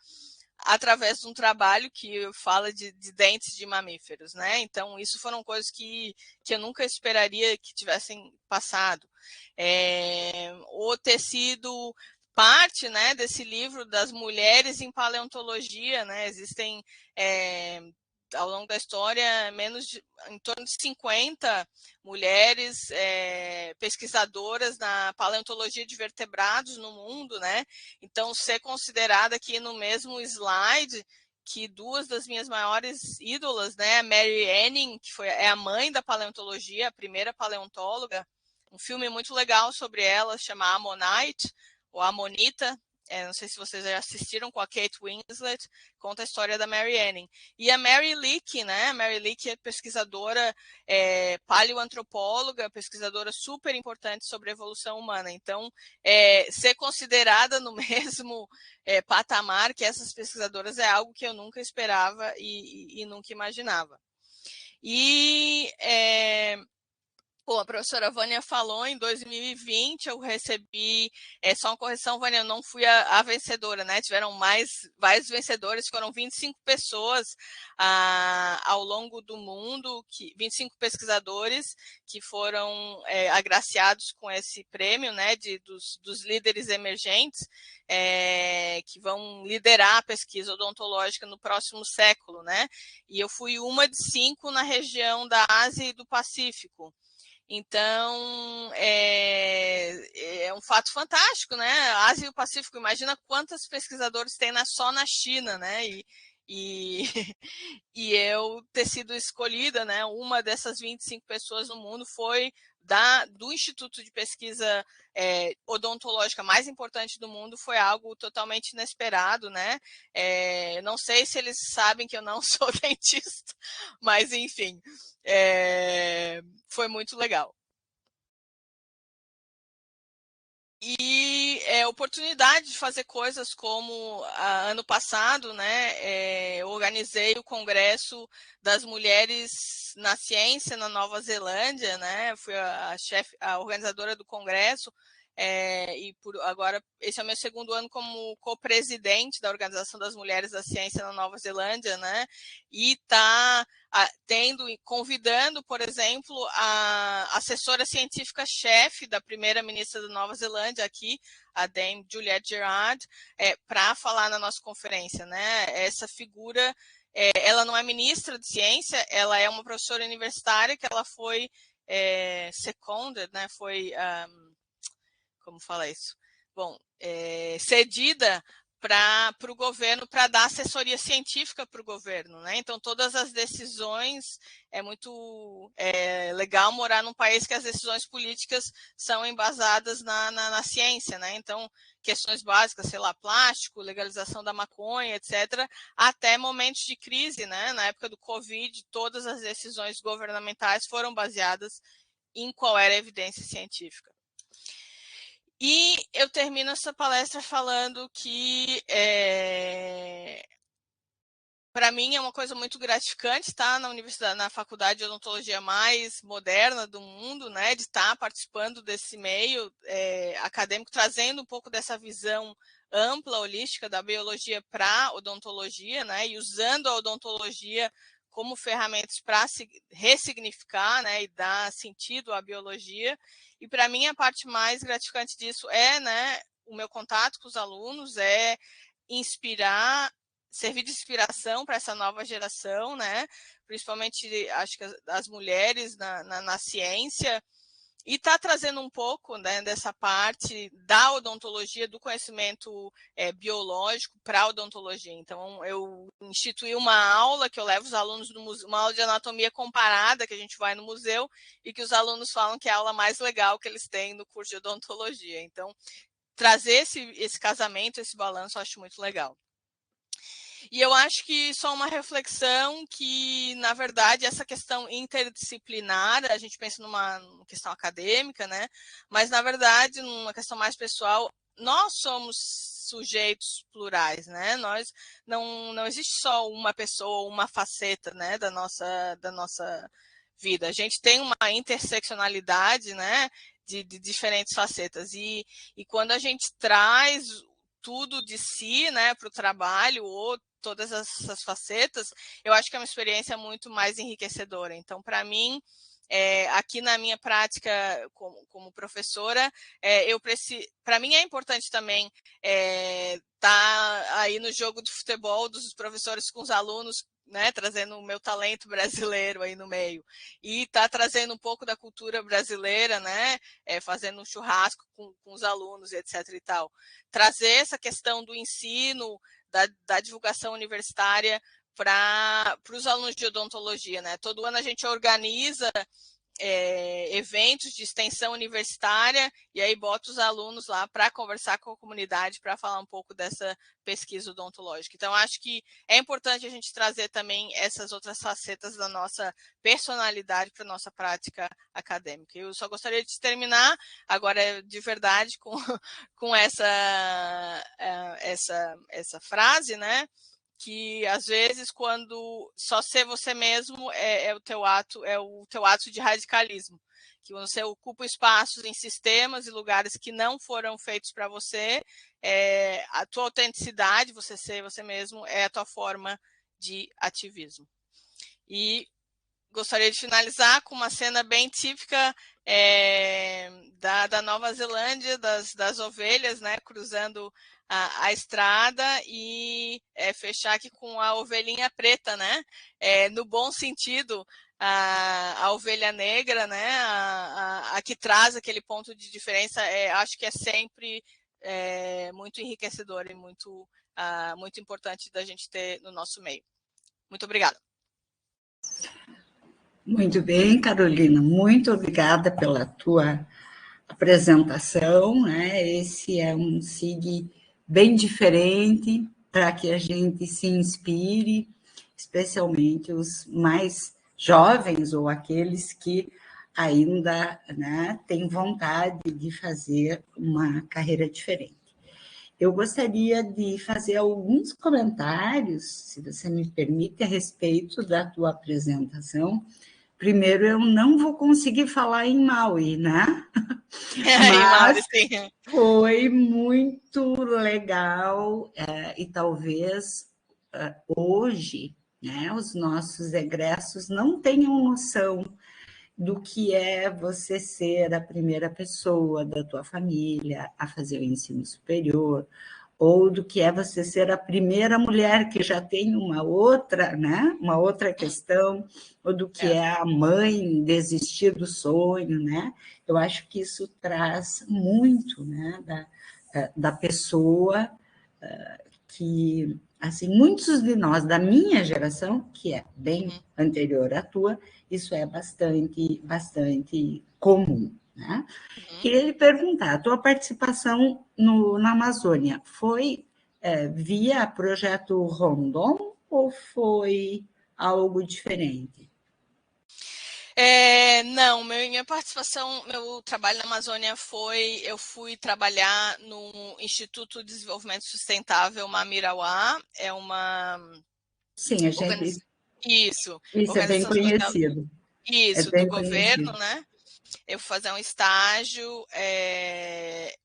através de um trabalho que fala de dentes de mamíferos, né? Então, isso foram coisas que eu nunca esperaria que tivessem passado. O ter sido parte, né, desse livro das mulheres em paleontologia, né? Existem ao longo da história, em torno de 50 mulheres pesquisadoras na paleontologia de vertebrados no mundo, né? Então, ser considerada aqui no mesmo slide que duas das minhas maiores ídolas, né? A Mary Anning, que é a mãe da paleontologia, a primeira paleontóloga, um filme muito legal sobre ela, chama Ammonite, ou Amonita, não sei se vocês já assistiram, com a Kate Winslet, conta a história da Mary Anning. E a Mary Leakey, né? A Mary Leakey é pesquisadora paleoantropóloga, pesquisadora super importante sobre a evolução humana. Então, ser considerada no mesmo patamar que essas pesquisadoras é algo que eu nunca esperava e nunca imaginava. E a professora Vânia falou, em 2020 eu recebi, só uma correção, Vânia, eu não fui a vencedora, né? Tiveram vários vencedores, foram 25 pessoas ao longo do mundo, 25 pesquisadores que foram agraciados com esse prêmio, né, dos líderes emergentes, que vão liderar a pesquisa odontológica no próximo século, né? E eu fui uma de 5 na região da Ásia e do Pacífico. Então, é um fato fantástico, né? A Ásia e o Pacífico, imagina quantos pesquisadores tem só na China, né? E eu ter sido escolhida, né? Uma dessas 25 pessoas no mundo foi do Instituto de Pesquisa Odontológica mais importante do mundo, foi algo totalmente inesperado, né? Não sei se eles sabem que eu não sou dentista, mas enfim, foi muito legal. E oportunidade de fazer coisas como ano passado, né? Eu organizei o Congresso das Mulheres na Ciência na Nova Zelândia, né? Fui a organizadora do Congresso. E agora esse é o meu segundo ano como co-presidente da Organização das Mulheres da Ciência na Nova Zelândia, né? E está convidando, por exemplo, a assessora científica-chefe da primeira-ministra da Nova Zelândia aqui, a Dame Juliette Gerard, para falar na nossa conferência, né? Essa figura, ela não é ministra de ciência, ela é uma professora universitária que ela foi seconded, né? Foi como fala isso? Bom, cedida para o governo, para dar assessoria científica para o governo, né? Então, todas as decisões, é muito legal morar num país que as decisões políticas são embasadas na ciência, né? Então, questões básicas, sei lá, plástico, legalização da maconha, etc., até momentos de crise, né? Na época do Covid, todas as decisões governamentais foram baseadas em qual era a evidência científica. E eu termino essa palestra falando que para mim é uma coisa muito gratificante estar na universidade, na faculdade de odontologia mais moderna do mundo, né, de estar participando desse meio acadêmico, trazendo um pouco dessa visão ampla, holística da biologia para a odontologia, né, e usando a odontologia como ferramentas para ressignificar, né, e dar sentido à biologia. E para mim a parte mais gratificante disso né, o meu contato com os alunos, inspirar, servir de inspiração para essa nova geração, né? Principalmente, acho que as mulheres na ciência, e está trazendo um pouco, né, dessa parte da odontologia, do conhecimento biológico para a odontologia. Então, eu instituí uma aula que eu levo os alunos do museu, uma aula de anatomia comparada, que a gente vai no museu, e que os alunos falam que é a aula mais legal que eles têm no curso de odontologia. Então, trazer esse casamento, esse balanço, eu acho muito legal. E eu acho que só uma reflexão que, na verdade, essa questão interdisciplinar, a gente pensa numa questão acadêmica, né? Mas, na verdade, numa questão mais pessoal, nós somos sujeitos plurais, né? Nós não existe só uma pessoa, uma faceta, né, da nossa vida. A gente tem uma interseccionalidade, né, de diferentes facetas. E quando a gente traz tudo de si, né, para o trabalho, ou todas essas facetas, eu acho que é uma experiência muito mais enriquecedora. Então, para mim, aqui na minha prática como professora, para mim é importante também tá aí no jogo de futebol dos professores com os alunos, né, trazendo o meu talento brasileiro aí no meio, e tá trazendo um pouco da cultura brasileira, né, fazendo um churrasco com os alunos, etc. e tal. Trazer essa questão do ensino, da divulgação universitária para os alunos de odontologia, né? Todo ano a gente organiza eventos de extensão universitária e aí bota os alunos lá para conversar com a comunidade, para falar um pouco dessa pesquisa odontológica. Então, acho que é importante a gente trazer também essas outras facetas da nossa personalidade para a nossa prática acadêmica. Eu só gostaria de terminar, agora de verdade, com essa frase, né? Que às vezes quando só ser você mesmo é o teu ato de radicalismo, que você ocupa espaços em sistemas e lugares que não foram feitos para você, a tua autenticidade, você ser você mesmo, é a tua forma de ativismo. E gostaria de finalizar com uma cena bem típica da Nova Zelândia, das ovelhas, né, cruzando a estrada, e fechar aqui com a ovelhinha preta, né, no bom sentido, a ovelha negra, né, a que traz aquele ponto de diferença, acho que é sempre muito enriquecedor e muito importante da gente ter no nosso meio. Muito obrigada. Muito bem, Carolina, muito obrigada pela tua apresentação, né? Esse é um SIG bem diferente para que a gente se inspire, especialmente os mais jovens ou aqueles que ainda, né, têm vontade de fazer uma carreira diferente. Eu gostaria de fazer alguns comentários, se você me permite, a respeito da tua apresentação. Primeiro, eu não vou conseguir falar em Maui, né? Mas foi muito legal, e talvez hoje, né, os nossos egressos não tenham noção do que é você ser a primeira pessoa da tua família a fazer o ensino superior, ou do que é você ser a primeira mulher que já tem uma outra, né? Uma outra questão, ou do que é a mãe desistir do sonho, né? Eu acho que isso traz muito, né, da pessoa que, assim, muitos de nós da minha geração, que é bem anterior à tua, isso é bastante comum, né? Queria lhe perguntar, a tua participação na Amazônia foi via projeto Rondon ou foi algo diferente? Não, minha participação, meu trabalho na Amazônia eu fui trabalhar no Instituto de Desenvolvimento Sustentável Mamirauá, é uma... Sim, a gente... Isso é bem conhecido. Isso, do governo, né? Eu fui fazer um estágio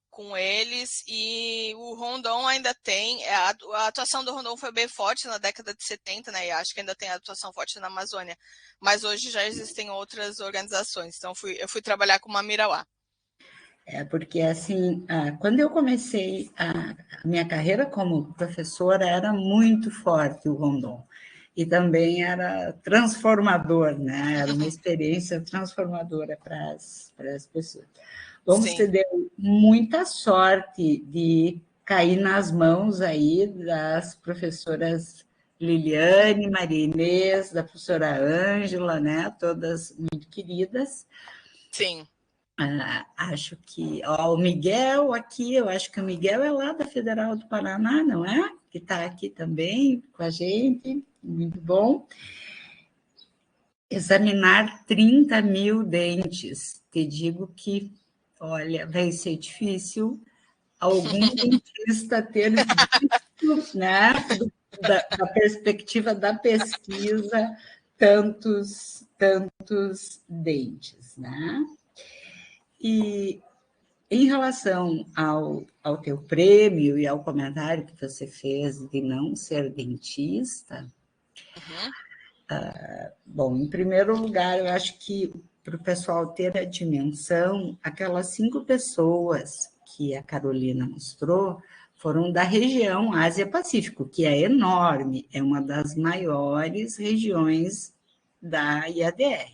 com eles, e o Rondon ainda tem, a atuação do Rondon foi bem forte na década de 70, né, e acho que ainda tem atuação forte na Amazônia, mas hoje já existem outras organizações, então eu fui trabalhar com o Mamirauá. Porque, assim, quando eu comecei a minha carreira como professora, era muito forte o Rondon. E também era transformador, né? Era uma experiência transformadora para as pessoas. Bom, você Sim. deu muita sorte de cair nas mãos aí das professoras Liliane, Maria Inês, da professora Ângela, né? Todas muito queridas. Sim. Acho que o Miguel aqui, eu acho que o Miguel é lá da Federal do Paraná, não é? Que está aqui também com a gente, muito bom. Examinar 30 mil dentes. Te digo que, olha, vai ser difícil algum dentista ter visto, né, da perspectiva da pesquisa, tantos dentes, né? E em relação ao teu prêmio e ao comentário que você fez de não ser dentista, bom, em primeiro lugar, eu acho que para o pessoal ter a dimensão, aquelas 5 pessoas que a Carolina mostrou foram da região Ásia-Pacífico, que é enorme, é uma das maiores regiões da IADR,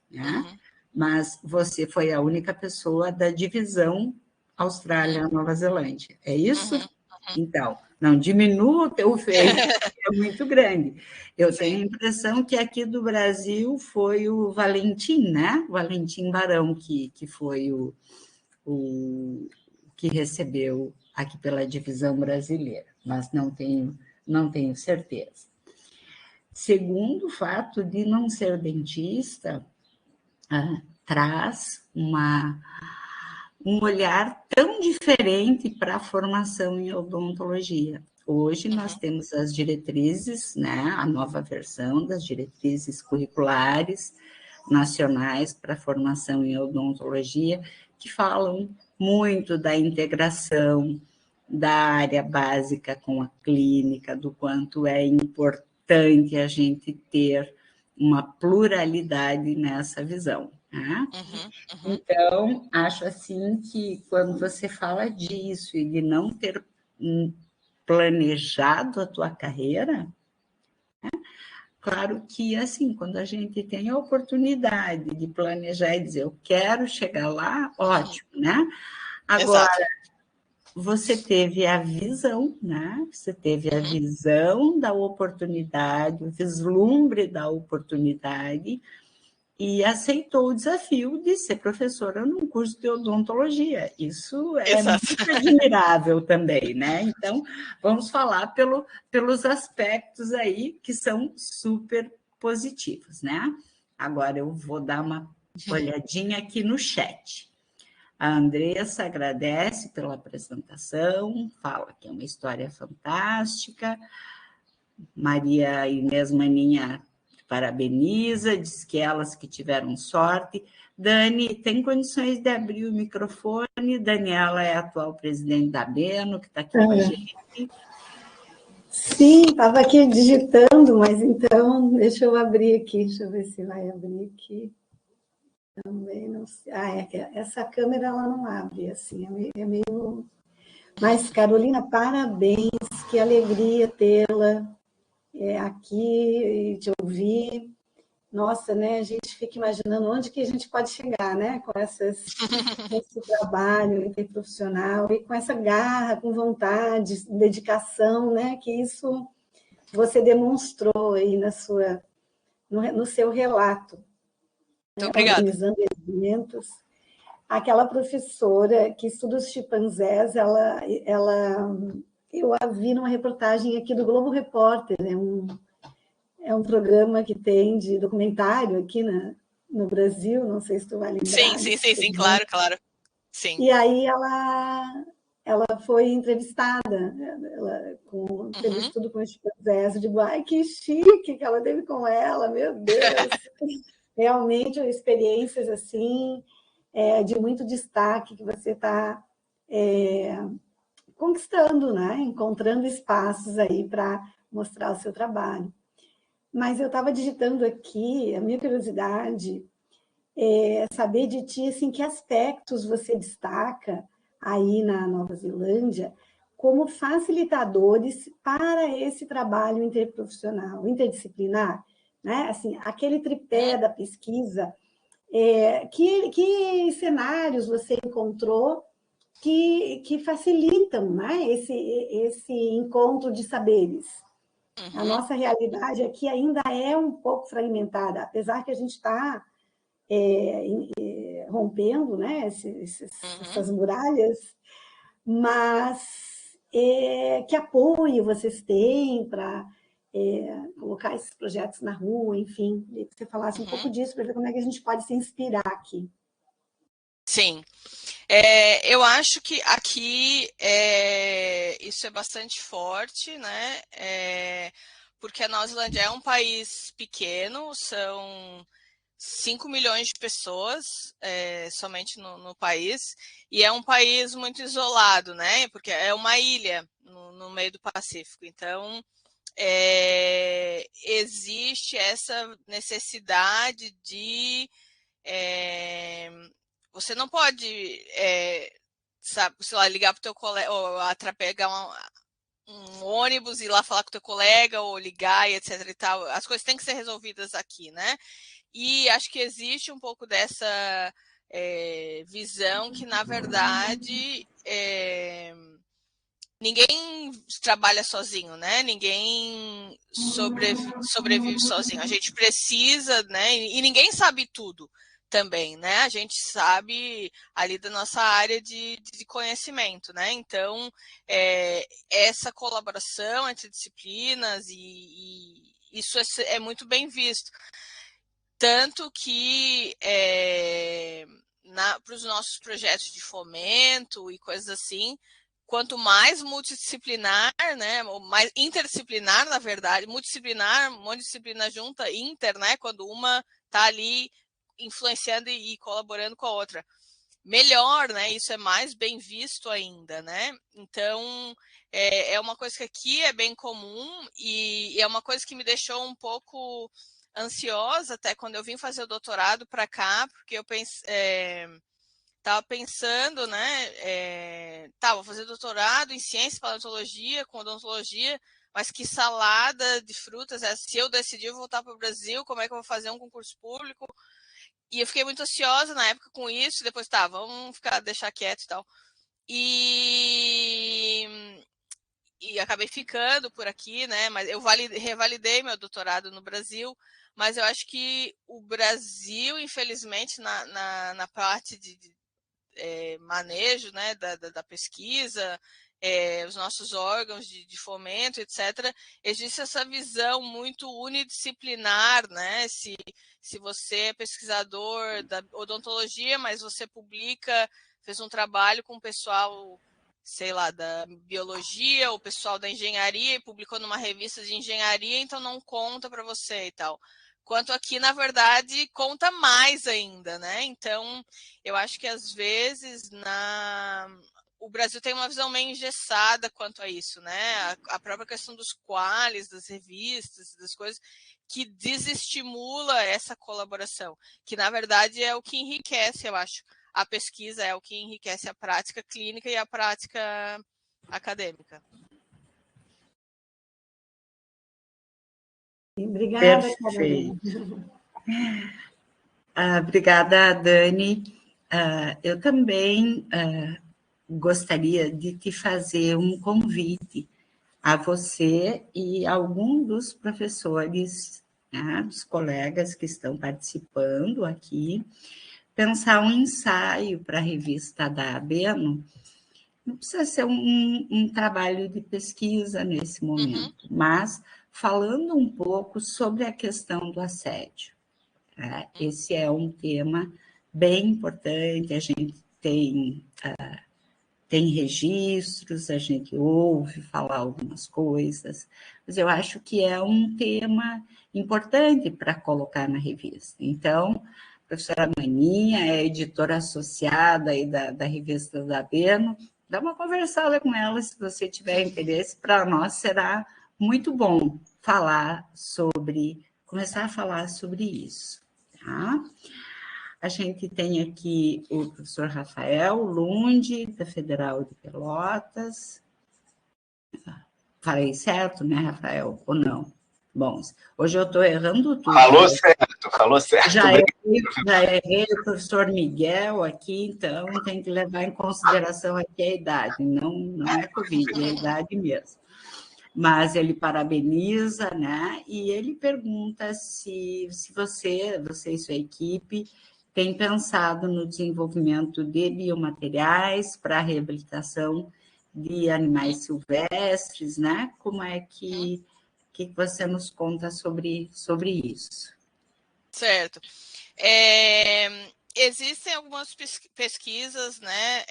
né? Mas você foi a única pessoa da divisão Austrália-Nova Zelândia, é isso? Então, não diminua o teu feito, é muito grande. Eu tenho a impressão que aqui do Brasil foi o Valentim, né? O Valentim Barão, que foi o que recebeu aqui pela divisão brasileira, mas não tenho certeza. Segundo, o fato de não ser dentista traz um olhar tão diferente para a formação em odontologia. Hoje nós temos as diretrizes, né, a nova versão das diretrizes curriculares nacionais para a formação em odontologia, que falam muito da integração da área básica com a clínica, do quanto é importante a gente ter uma pluralidade nessa visão. Né? Então, acho assim que quando você fala disso e de não ter planejado a tua carreira, né? Claro que, assim, quando a gente tem a oportunidade de planejar e dizer, eu quero chegar lá, ótimo, né? Agora, você teve a visão, né? Você teve a visão da oportunidade, o vislumbre da oportunidade, e aceitou o desafio de ser professora num curso de odontologia. Isso é muito admirável também, né? Então, vamos falar pelos aspectos aí que são super positivos, né? Agora eu vou dar uma olhadinha aqui no chat. A Andressa agradece pela apresentação, fala que é uma história fantástica. Maria Inês Maninha parabeniza, diz que elas que tiveram sorte. Dani, tem condições de abrir o microfone? Daniela é a atual presidente da Beno, que está aqui com a gente. Sim, estava aqui digitando, mas então deixa eu abrir aqui, deixa eu ver se vai abrir aqui. Também não sei. É que essa câmera ela não abre, assim, é meio... Mas, Carolina, parabéns, que alegria tê-la aqui e te ouvir. Nossa, né? A gente fica imaginando onde que a gente pode chegar, né? Com esse trabalho interprofissional e com essa garra, com vontade, dedicação, né? Que isso você demonstrou aí no seu relato. Muito obrigada. Organizando eventos. Aquela professora que estuda os chimpanzés, eu a vi numa reportagem aqui do Globo Repórter, é um programa que tem de documentário aqui no Brasil, não sei se tu vai lembrar. Sim, claro. Sim. E aí ela foi entrevistada, com estudo com os chimpanzés. Eu digo, ai, que chique que ela teve com ela, meu Deus! Realmente, experiências assim, de muito destaque que você está conquistando, né? Encontrando espaços aí para mostrar o seu trabalho. Mas eu estava digitando aqui, a minha curiosidade saber de ti, assim, que aspectos você destaca aí na Nova Zelândia como facilitadores para esse trabalho interprofissional, interdisciplinar, né? Assim, aquele tripé da pesquisa, que cenários você encontrou que facilitam, né, esse encontro de saberes? A nossa realidade aqui ainda é um pouco fragmentada, apesar que a gente está rompendo, né, essas muralhas, mas que apoio vocês têm para colocar esses projetos na rua, enfim, que você falasse um pouco disso, para ver como é que a gente pode se inspirar aqui. Sim. Eu acho que aqui isso é bastante forte, né? Porque a Nova Zelândia é um país pequeno, são 5 milhões de pessoas somente no país, e é um país muito isolado, né? Porque é uma ilha no meio do Pacífico. Então, existe essa necessidade de você não pode, sabe, sei lá, ligar para o teu colega, ou pegar um ônibus e ir lá falar com o teu colega, ou ligar e etc e tal. As coisas têm que ser resolvidas aqui, né? E acho que existe um pouco dessa visão que, na verdade, ninguém trabalha sozinho, né? Ninguém sobrevive sozinho. A gente precisa, né? E ninguém sabe tudo também, né? A gente sabe ali da nossa área de conhecimento, né? Então, essa colaboração entre disciplinas e isso é muito bem visto. Tanto que para os nossos projetos de fomento e coisas assim, quanto mais multidisciplinar, né, ou mais interdisciplinar, na verdade, multidisciplinar, monodisciplina junta, inter, né, quando uma está ali influenciando e colaborando com a outra, melhor, né, isso é mais bem visto ainda, né, então é uma coisa que aqui é bem comum e é uma coisa que me deixou um pouco ansiosa até quando eu vim fazer o doutorado para cá, porque eu estava pensando, né? Vou fazer doutorado em ciência e paleontologia, com odontologia, mas que salada de frutas é? Se eu decidir voltar para o Brasil, como é que eu vou fazer um concurso público? E eu fiquei muito ansiosa na época com isso, depois vamos deixar quieto e tal. E acabei ficando por aqui, né? Mas eu revalidei meu doutorado no Brasil, mas eu acho que o Brasil, infelizmente, na parte de manejo, né, da pesquisa, os nossos órgãos de fomento, etc., existe essa visão muito unidisciplinar, né? Se você é pesquisador da odontologia, mas você fez um trabalho com o pessoal, sei lá, da biologia, ou pessoal da engenharia, e publicou numa revista de engenharia, então não conta para você e tal. Quanto aqui, na verdade, conta mais ainda, né? Então, eu acho que às vezes o Brasil tem uma visão meio engessada quanto a isso, né? A própria questão dos qualis, das revistas, das coisas, que desestimula essa colaboração, que na verdade é o que enriquece, eu acho. A pesquisa é o que enriquece a prática clínica e a prática acadêmica. Obrigada, Perfeito. Carolina. Obrigada, Dani. Eu também gostaria de te fazer um convite a você e a algum dos professores, né, dos colegas que estão participando aqui, pensar um ensaio para a revista da ABENO. Não precisa ser um trabalho de pesquisa nesse momento, mas falando um pouco sobre a questão do assédio. Esse é um tema bem importante, a gente tem registros, a gente ouve falar algumas coisas, mas eu acho que é um tema importante para colocar na revista. Então, a professora Maninha é editora associada aí da revista da ABENO, dá uma conversada com ela se você tiver interesse, para nós será muito bom começar a falar sobre isso. Tá? a gente tem aqui o professor Rafael Lund, da Federal de Pelotas. Falei certo, né, Rafael? Ou não? Bom, hoje eu estou errando tudo. Falou certo. Já errei o professor Miguel aqui, então tem que levar em consideração aqui a idade. Não é Covid, é a idade mesmo. Mas ele parabeniza, né? E ele pergunta se você e sua equipe têm pensado no desenvolvimento de biomateriais para a reabilitação de animais silvestres, né? Como é que você nos conta sobre isso? Certo. Existem algumas pesquisas, né,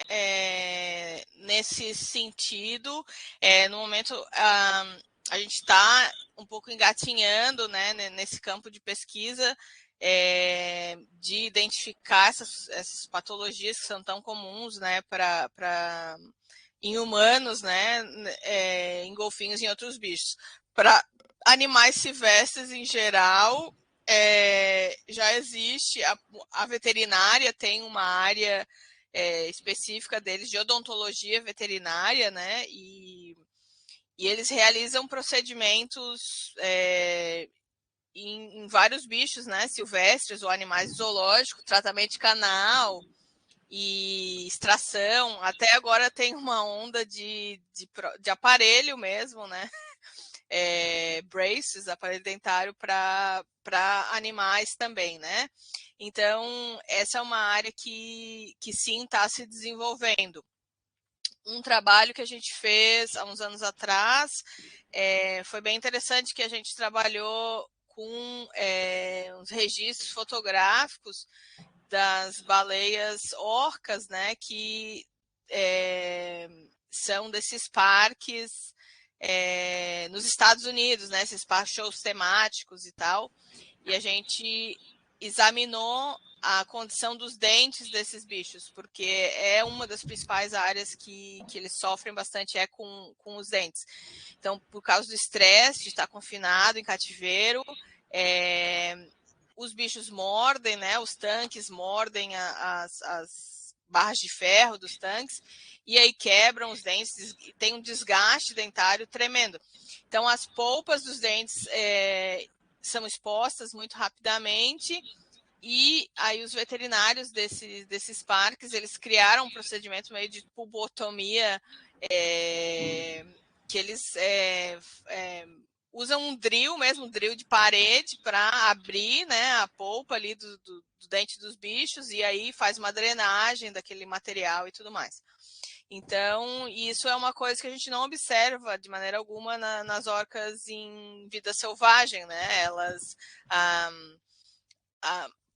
nesse sentido. No momento, a gente está um pouco engatinhando, né, nesse campo de pesquisa, de identificar essas patologias que são tão comuns, né, em humanos, né, em golfinhos e em outros bichos. Para animais silvestres em geral, já existe, a veterinária tem uma área específica deles de odontologia veterinária, né? E eles realizam procedimentos em vários bichos, né? Silvestres ou animais zoológicos, tratamento de canal e extração. Até agora tem uma onda de aparelho mesmo, né? Braces, aparelho dentário para animais também, né? Então, essa é uma área que sim está se desenvolvendo. Um trabalho que a gente fez há uns anos atrás foi bem interessante, que a gente trabalhou com os registros fotográficos das baleias orcas, né, que são desses parques nos Estados Unidos, né, esses shows temáticos e tal, e a gente examinou a condição dos dentes desses bichos, porque é uma das principais áreas que eles sofrem bastante com os dentes. Então, por causa do estresse de estar confinado em cativeiro, os bichos mordem, né, os tanques mordem as barras de ferro dos tanques, e aí quebram os dentes, tem um desgaste dentário tremendo. Então, as polpas dos dentes são expostas muito rapidamente, e aí os veterinários desses parques, eles criaram um procedimento meio de pubotomia, que eles usam um drill mesmo, um drill de parede, para abrir, né, a polpa ali do dente dos bichos, e aí faz uma drenagem daquele material e tudo mais. Então, isso é uma coisa que a gente não observa de maneira alguma nas orcas em vida selvagem, né? Elas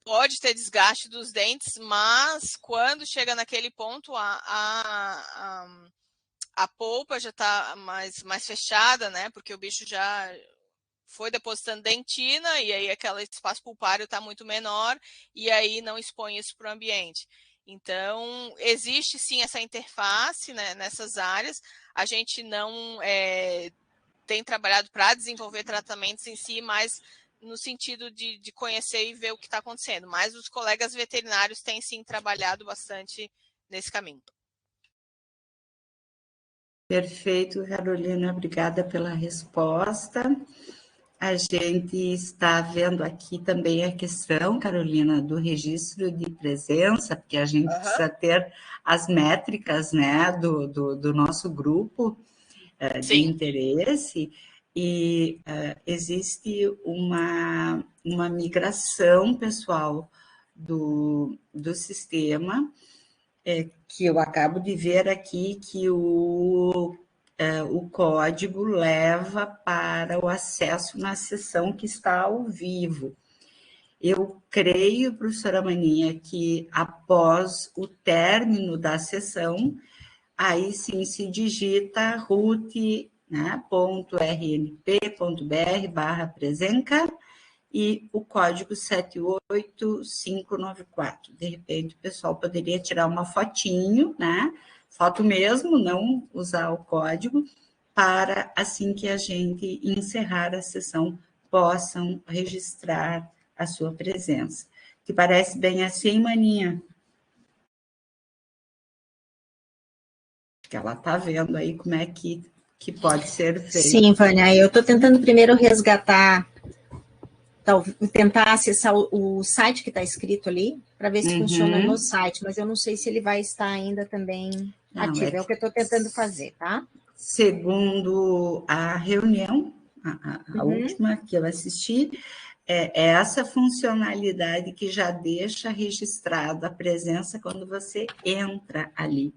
pode ter desgaste dos dentes, mas quando chega naquele ponto, a polpa já está mais fechada, né? Porque o bicho já foi depositando dentina, e aí aquele espaço pulpário está muito menor, e aí não expõe isso para o ambiente. Então, existe sim essa interface, né, nessas áreas. A gente não tem trabalhado para desenvolver tratamentos em si, mas no sentido de conhecer e ver o que está acontecendo. Mas os colegas veterinários têm sim trabalhado bastante nesse caminho. Perfeito, Carolina, obrigada pela resposta. A gente está vendo aqui também a questão, Carolina, do registro de presença, porque a gente precisa ter as métricas, né, do nosso grupo de interesse, e existe uma migração, pessoal, do sistema, que eu acabo de ver aqui, que o código leva para o acesso na sessão que está ao vivo. Eu creio, professora Maninha, que após o término da sessão, aí sim se digita root, né, .rnp.br/presenca e o código 78594. De repente, o pessoal poderia tirar uma fotinho, né? Foto mesmo, não usar o código, para assim que a gente encerrar a sessão, possam registrar a sua presença. Que parece bem assim, maninha. Que ela está vendo aí como é que pode ser feito. Sim, Vânia, eu estou tentando primeiro resgatar, tentar acessar o site que está escrito ali, para ver se funciona no site, mas eu não sei se ele vai estar ainda também ativo. É o que eu estou tentando fazer, tá? Segundo a reunião, a última que eu assisti, é essa funcionalidade que já deixa registrado a presença quando você entra ali.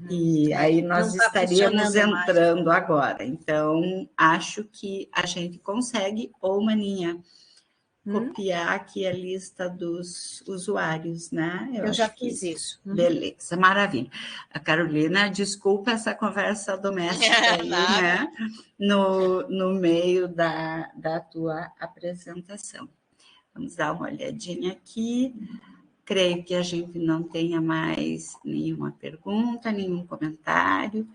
E aí nós estaríamos entrando mais agora. Então, acho que a gente consegue, ou maninha, copiar aqui a lista dos usuários, né? Eu já fiz isso. Beleza, maravilha. A Carolina, desculpa essa conversa doméstica aí, né? No meio da tua apresentação. Vamos dar uma olhadinha aqui. Creio que a gente não tenha mais nenhuma pergunta, nenhum comentário.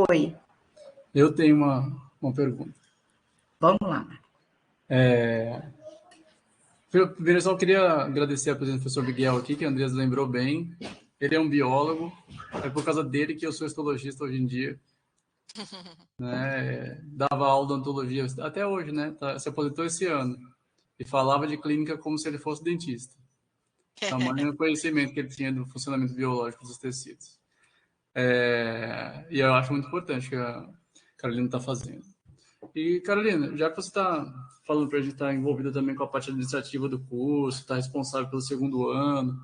Oi. Eu tenho uma pergunta. Vamos lá. Primeiro, eu só queria agradecer a presença do professor Miguel aqui, que a Andresa lembrou bem. Ele é um biólogo, é por causa dele que eu sou histologista hoje em dia. Né? Dava aula de odontologia até hoje, né? Se aposentou esse ano. E falava de clínica como se ele fosse dentista. Tamanho conhecimento que ele tinha do funcionamento biológico dos tecidos. E eu acho muito importante que a Carolina está fazendo. E, Carolina, já que você está falando para a gente estar envolvida também com a parte administrativa do curso, está responsável pelo segundo ano,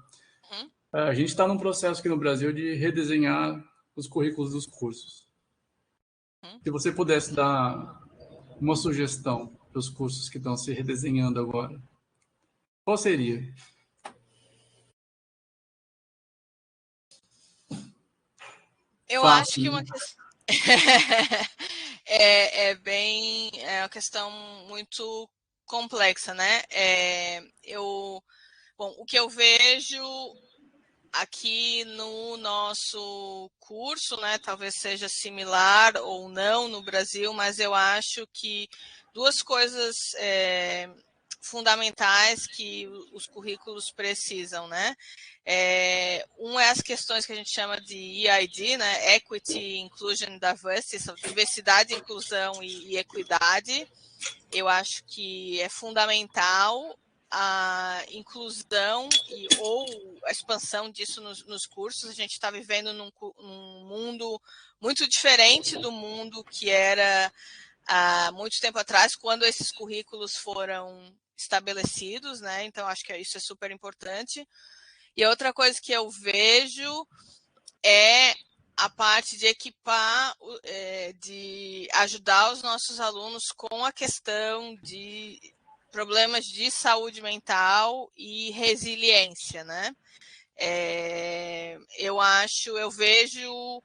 a gente está num processo aqui no Brasil de redesenhar os currículos dos cursos. Se você pudesse dar uma sugestão para os cursos que estão se redesenhando agora, qual seria? Eu acho que uma questão é uma questão muito complexa, né? Bom, o que eu vejo aqui no nosso curso, né, talvez seja similar ou não no Brasil, mas eu acho que duas coisas fundamentais que os currículos precisam, né? Um é as questões que a gente chama de EID, né? Equity, Inclusion, Diversity, diversidade, inclusão e equidade. Eu acho que é fundamental a inclusão ou a expansão disso nos cursos. A gente está vivendo num mundo muito diferente do mundo que era há muito tempo atrás, quando esses currículos foram estabelecidos, né? Então, acho que isso é super importante. E outra coisa que eu vejo é a parte de equipar, de ajudar os nossos alunos com a questão de problemas de saúde mental e resiliência, né? Eu vejo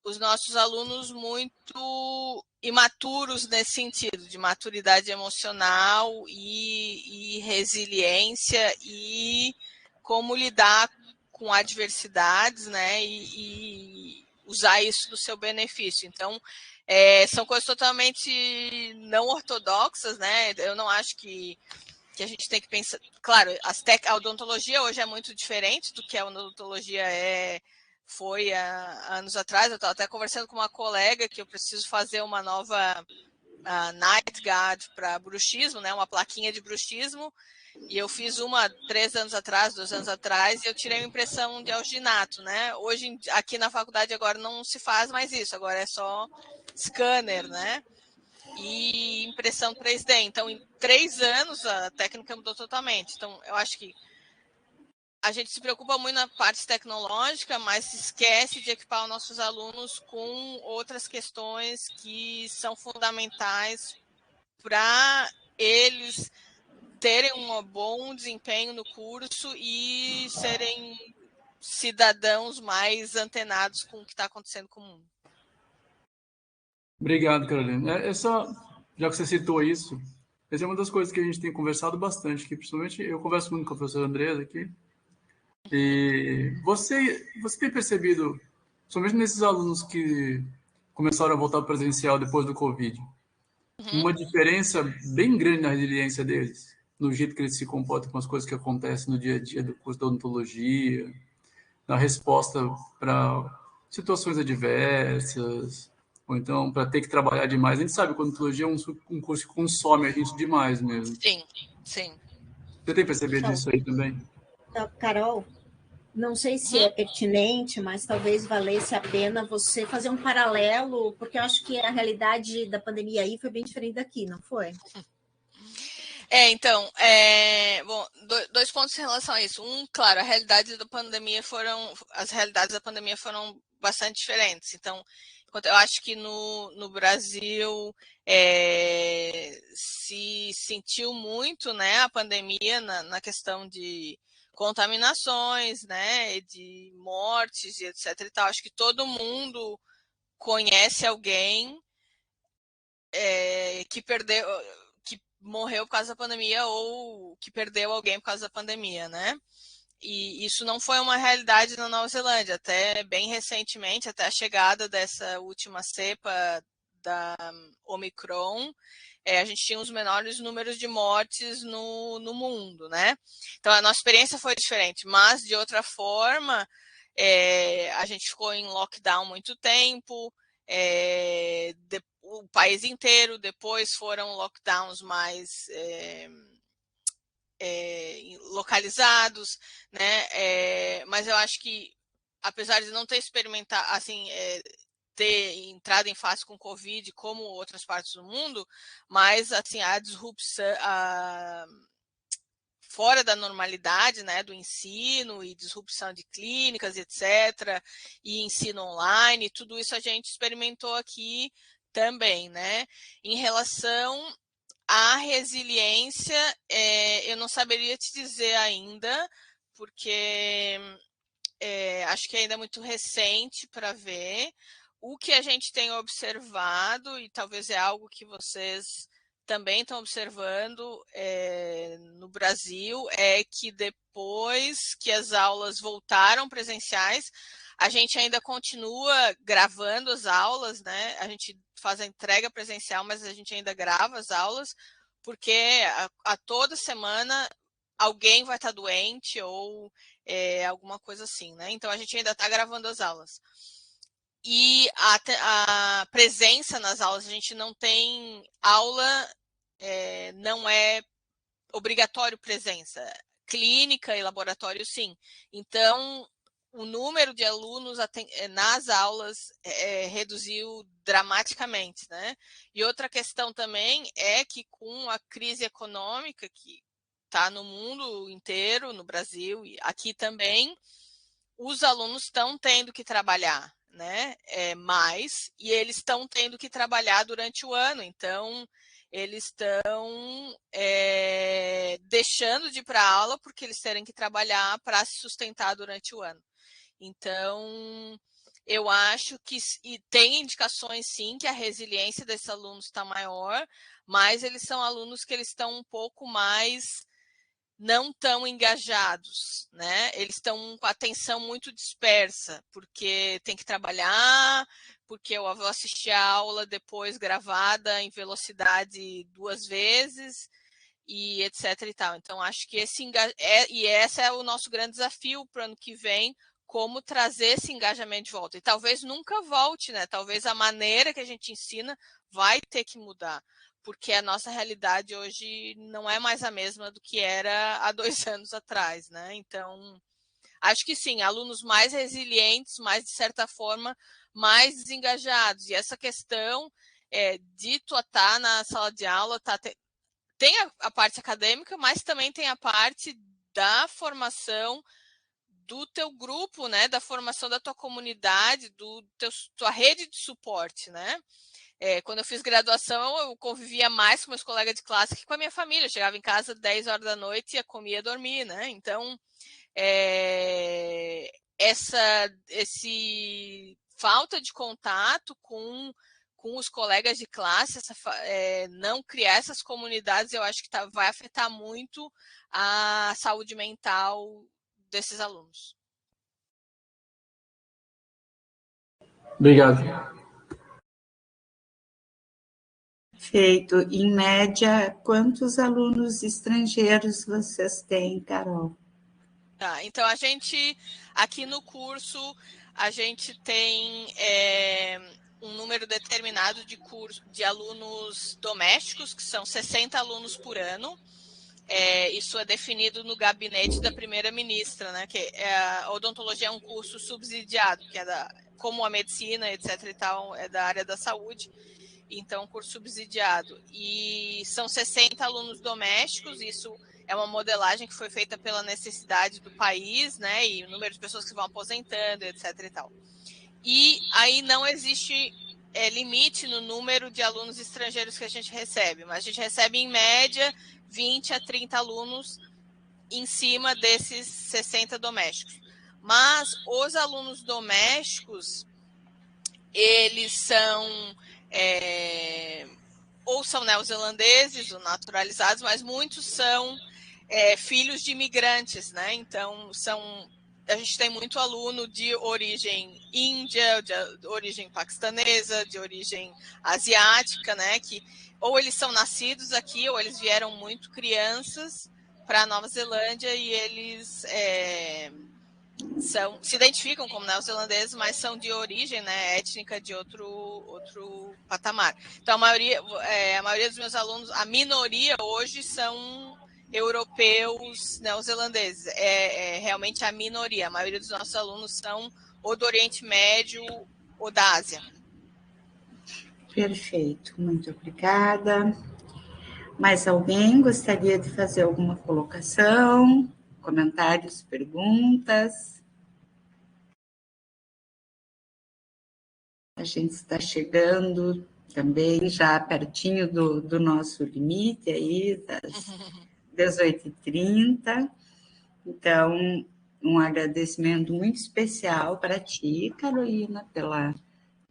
os nossos alunos muito imaturos nesse sentido, de maturidade emocional e resiliência e como lidar com adversidades, né, e usar isso do seu benefício. Então, são coisas totalmente não ortodoxas, né? Eu não acho que a gente tem que pensar... Claro, a odontologia hoje é muito diferente do que a odontologia foi há anos atrás. Eu estava até conversando com uma colega que eu preciso fazer uma nova Night Guard para bruxismo, né, uma plaquinha de bruxismo, e eu fiz uma 2 anos atrás, e eu tirei uma impressão de alginato, né? Hoje, aqui na faculdade, agora não se faz mais isso, agora é só scanner, né? E impressão 3D. Então, em 3 anos, a técnica mudou totalmente. Então, eu acho que a gente se preocupa muito na parte tecnológica, mas se esquece de equipar os nossos alunos com outras questões que são fundamentais para eles terem um bom desempenho no curso e serem cidadãos mais antenados com o que está acontecendo com o mundo. Obrigado, Carolina. Já que você citou isso, essa é uma das coisas que a gente tem conversado bastante aqui, principalmente eu converso muito com a professora Andresa aqui. E você tem percebido, somente nesses alunos que começaram a voltar presencial depois do Covid, uma diferença bem grande na resiliência deles? no jeito que eles se comportam com as coisas que acontecem no dia a dia do curso da odontologia, na resposta para situações adversas, ou então para ter que trabalhar demais. A gente sabe que a odontologia é um curso que consome a gente demais mesmo. Sim, sim. Você tem percebido isso aí também? Então, Carol, não sei se é pertinente, mas talvez valesse a pena você fazer um paralelo, porque eu acho que a realidade da pandemia aí foi bem diferente daqui, não foi? Então, bom, dois pontos em relação a isso. Claro, as realidades da pandemia foram bastante diferentes. Então, eu acho que no Brasil se sentiu muito, né, a pandemia na questão de contaminações, né, de mortes e etc. e tal. Acho que todo mundo conhece alguém que perdeu, que morreu por causa da pandemia ou que perdeu alguém por causa da pandemia, né? E isso não foi uma realidade na Nova Zelândia, até bem recentemente, até a chegada dessa última cepa da Omicron, a gente tinha os menores números de mortes no mundo, né? Então a nossa experiência foi diferente, mas de outra forma, a gente ficou em lockdown muito tempo, o país inteiro, depois foram lockdowns mais localizados, né? Mas eu acho que, apesar de não ter experimentado, assim, ter entrado em fase com Covid como outras partes do mundo, mas assim a disrupção, fora da normalidade, né, do ensino e disrupção de clínicas, etc., e ensino online, tudo isso a gente experimentou aqui também, né? Em relação à resiliência, eu não saberia te dizer ainda, porque acho que ainda é muito recente para ver. O que a gente tem observado, e talvez é algo que vocês também estão observando no Brasil, é que depois que as aulas voltaram presenciais, a gente ainda continua gravando as aulas, né? A gente faz a entrega presencial, mas a gente ainda grava as aulas, porque a toda semana alguém vai estar doente ou alguma coisa assim, né? Então a gente ainda está gravando as aulas. E a presença nas aulas, a gente não tem aula, não é obrigatório presença. Clínica e laboratório, sim. Então, o número de alunos nas aulas reduziu dramaticamente, né? E outra questão também é que com a crise econômica que está no mundo inteiro, no Brasil e aqui também, os alunos estão tendo que trabalhar, né? Mais, e eles estão tendo que trabalhar durante o ano, então eles estão deixando de ir para a aula porque eles terem que trabalhar para se sustentar durante o ano. Então, eu acho que e tem indicações sim que a resiliência desses alunos está maior, mas eles são alunos que eles estão um pouco mais não tão engajados, né? Eles estão com a atenção muito dispersa, porque tem que trabalhar, porque eu vou assistir a aula depois gravada em velocidade 2 vezes, e etc e tal. Então, acho que esse esse é o nosso grande desafio para o ano que vem, como trazer esse engajamento de volta. E talvez nunca volte, né? Talvez a maneira que a gente ensina vai ter que mudar, porque a nossa realidade hoje não é mais a mesma do que era há 2 anos atrás, né? Então, acho que sim, alunos mais resilientes, mais, de certa forma, mais desengajados. E essa questão de tu estar na sala de aula, tem a parte acadêmica, mas também tem a parte da formação do teu grupo, né? Da formação da tua comunidade, tua rede de suporte, né? Quando eu fiz graduação, eu convivia mais com meus colegas de classe que com a minha família. Eu chegava em casa 10 horas da noite, ia comer e dormir, né? Então, esse falta de contato com os colegas de classe, não criar essas comunidades, eu acho que vai afetar muito a saúde mental desses alunos. Obrigado. Feito. Em média, quantos alunos estrangeiros vocês têm, Carol? Tá, então a gente, aqui no curso, a gente tem um número determinado de alunos domésticos, que são 60 alunos por ano. Isso é definido no gabinete da primeira-ministra, né? Que a odontologia é um curso subsidiado, que é como a medicina, etc. e tal, é da área da saúde. Então, curso subsidiado. E são 60 alunos domésticos, isso é uma modelagem que foi feita pela necessidade do país, né? E o número de pessoas que vão aposentando, etc. e tal. E aí não existe limite no número de alunos estrangeiros que a gente recebe, mas a gente recebe, em média, 20 a 30 alunos em cima desses 60 domésticos. Mas os alunos domésticos, eles são ou são neozelandeses ou naturalizados, mas muitos são filhos de imigrantes, né? Então, a gente tem muito aluno de origem índia, de origem paquistanesa, de origem asiática, né? Que ou eles são nascidos aqui, ou eles vieram muito crianças para a Nova Zelândia e eles se identificam como neozelandeses, mas são de origem, né, étnica de outro patamar. Então, a maioria dos meus alunos, a minoria hoje são europeus neozelandeses. Realmente a minoria. A maioria dos nossos alunos são ou do Oriente Médio ou da Ásia. Perfeito, muito obrigada. Mais alguém gostaria de fazer alguma colocação, comentários, perguntas? A gente está chegando também já pertinho do nosso limite aí, das 18h30. Então, um agradecimento muito especial para ti, Carolina, pela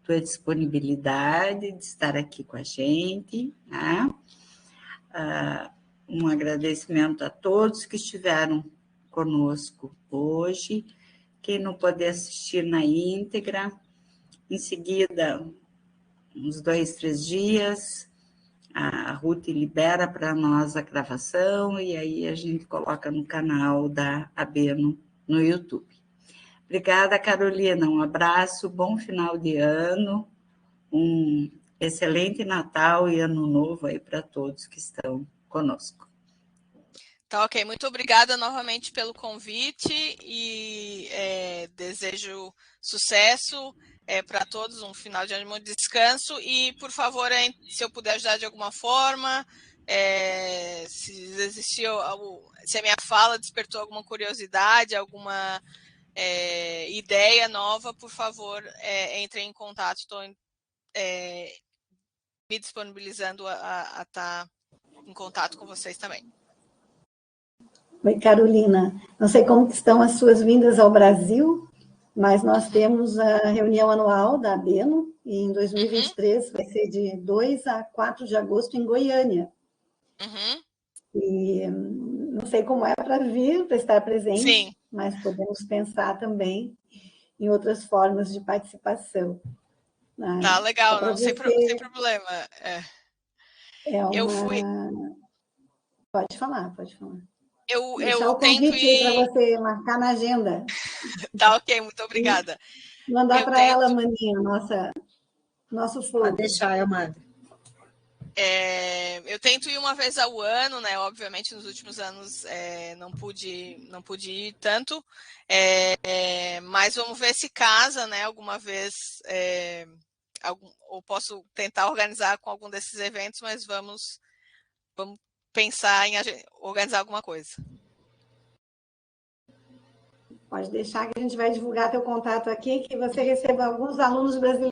tua disponibilidade de estar aqui com a gente, né? Um agradecimento a todos que estiveram conosco hoje. Quem não puder assistir na íntegra, em seguida, uns 2, 3 dias, a Ruth libera para nós a gravação e aí a gente coloca no canal da Abeno no YouTube. Obrigada, Carolina. Um abraço, bom final de ano, um excelente Natal e Ano Novo aí para todos que estão conosco. Tá, ok. Muito obrigada novamente pelo convite e desejo sucesso para todos, um final de ano de muito descanso e, por favor, se eu puder ajudar de alguma forma, se a minha fala despertou alguma curiosidade, alguma ideia nova, por favor, entre em contato. Estou me disponibilizando a estar em contato com vocês também. Oi, Carolina. Não sei como estão as suas vindas ao Brasil, mas nós temos a reunião anual da Abeno, e em 2023 vai ser de 2 a 4 de agosto em Goiânia. E não sei como é para vir, para estar presente, sim, mas podemos pensar também em outras formas de participação. Tá, legal, não, sem problema. Eu fui... Pode falar. Eu deixar o convite para você marcar na agenda. Tá, ok, muito obrigada. Mandar para ela, Maninha, nosso fogo. Pode deixar, eu mando. Eu tento ir uma vez ao ano, né? Obviamente, nos últimos anos não pude ir tanto, mas vamos ver se casa, né? Alguma vez, ou posso tentar organizar com algum desses eventos, mas vamos pensar em organizar alguma coisa. Pode deixar que a gente vai divulgar teu contato aqui, que você receba alguns alunos brasileiros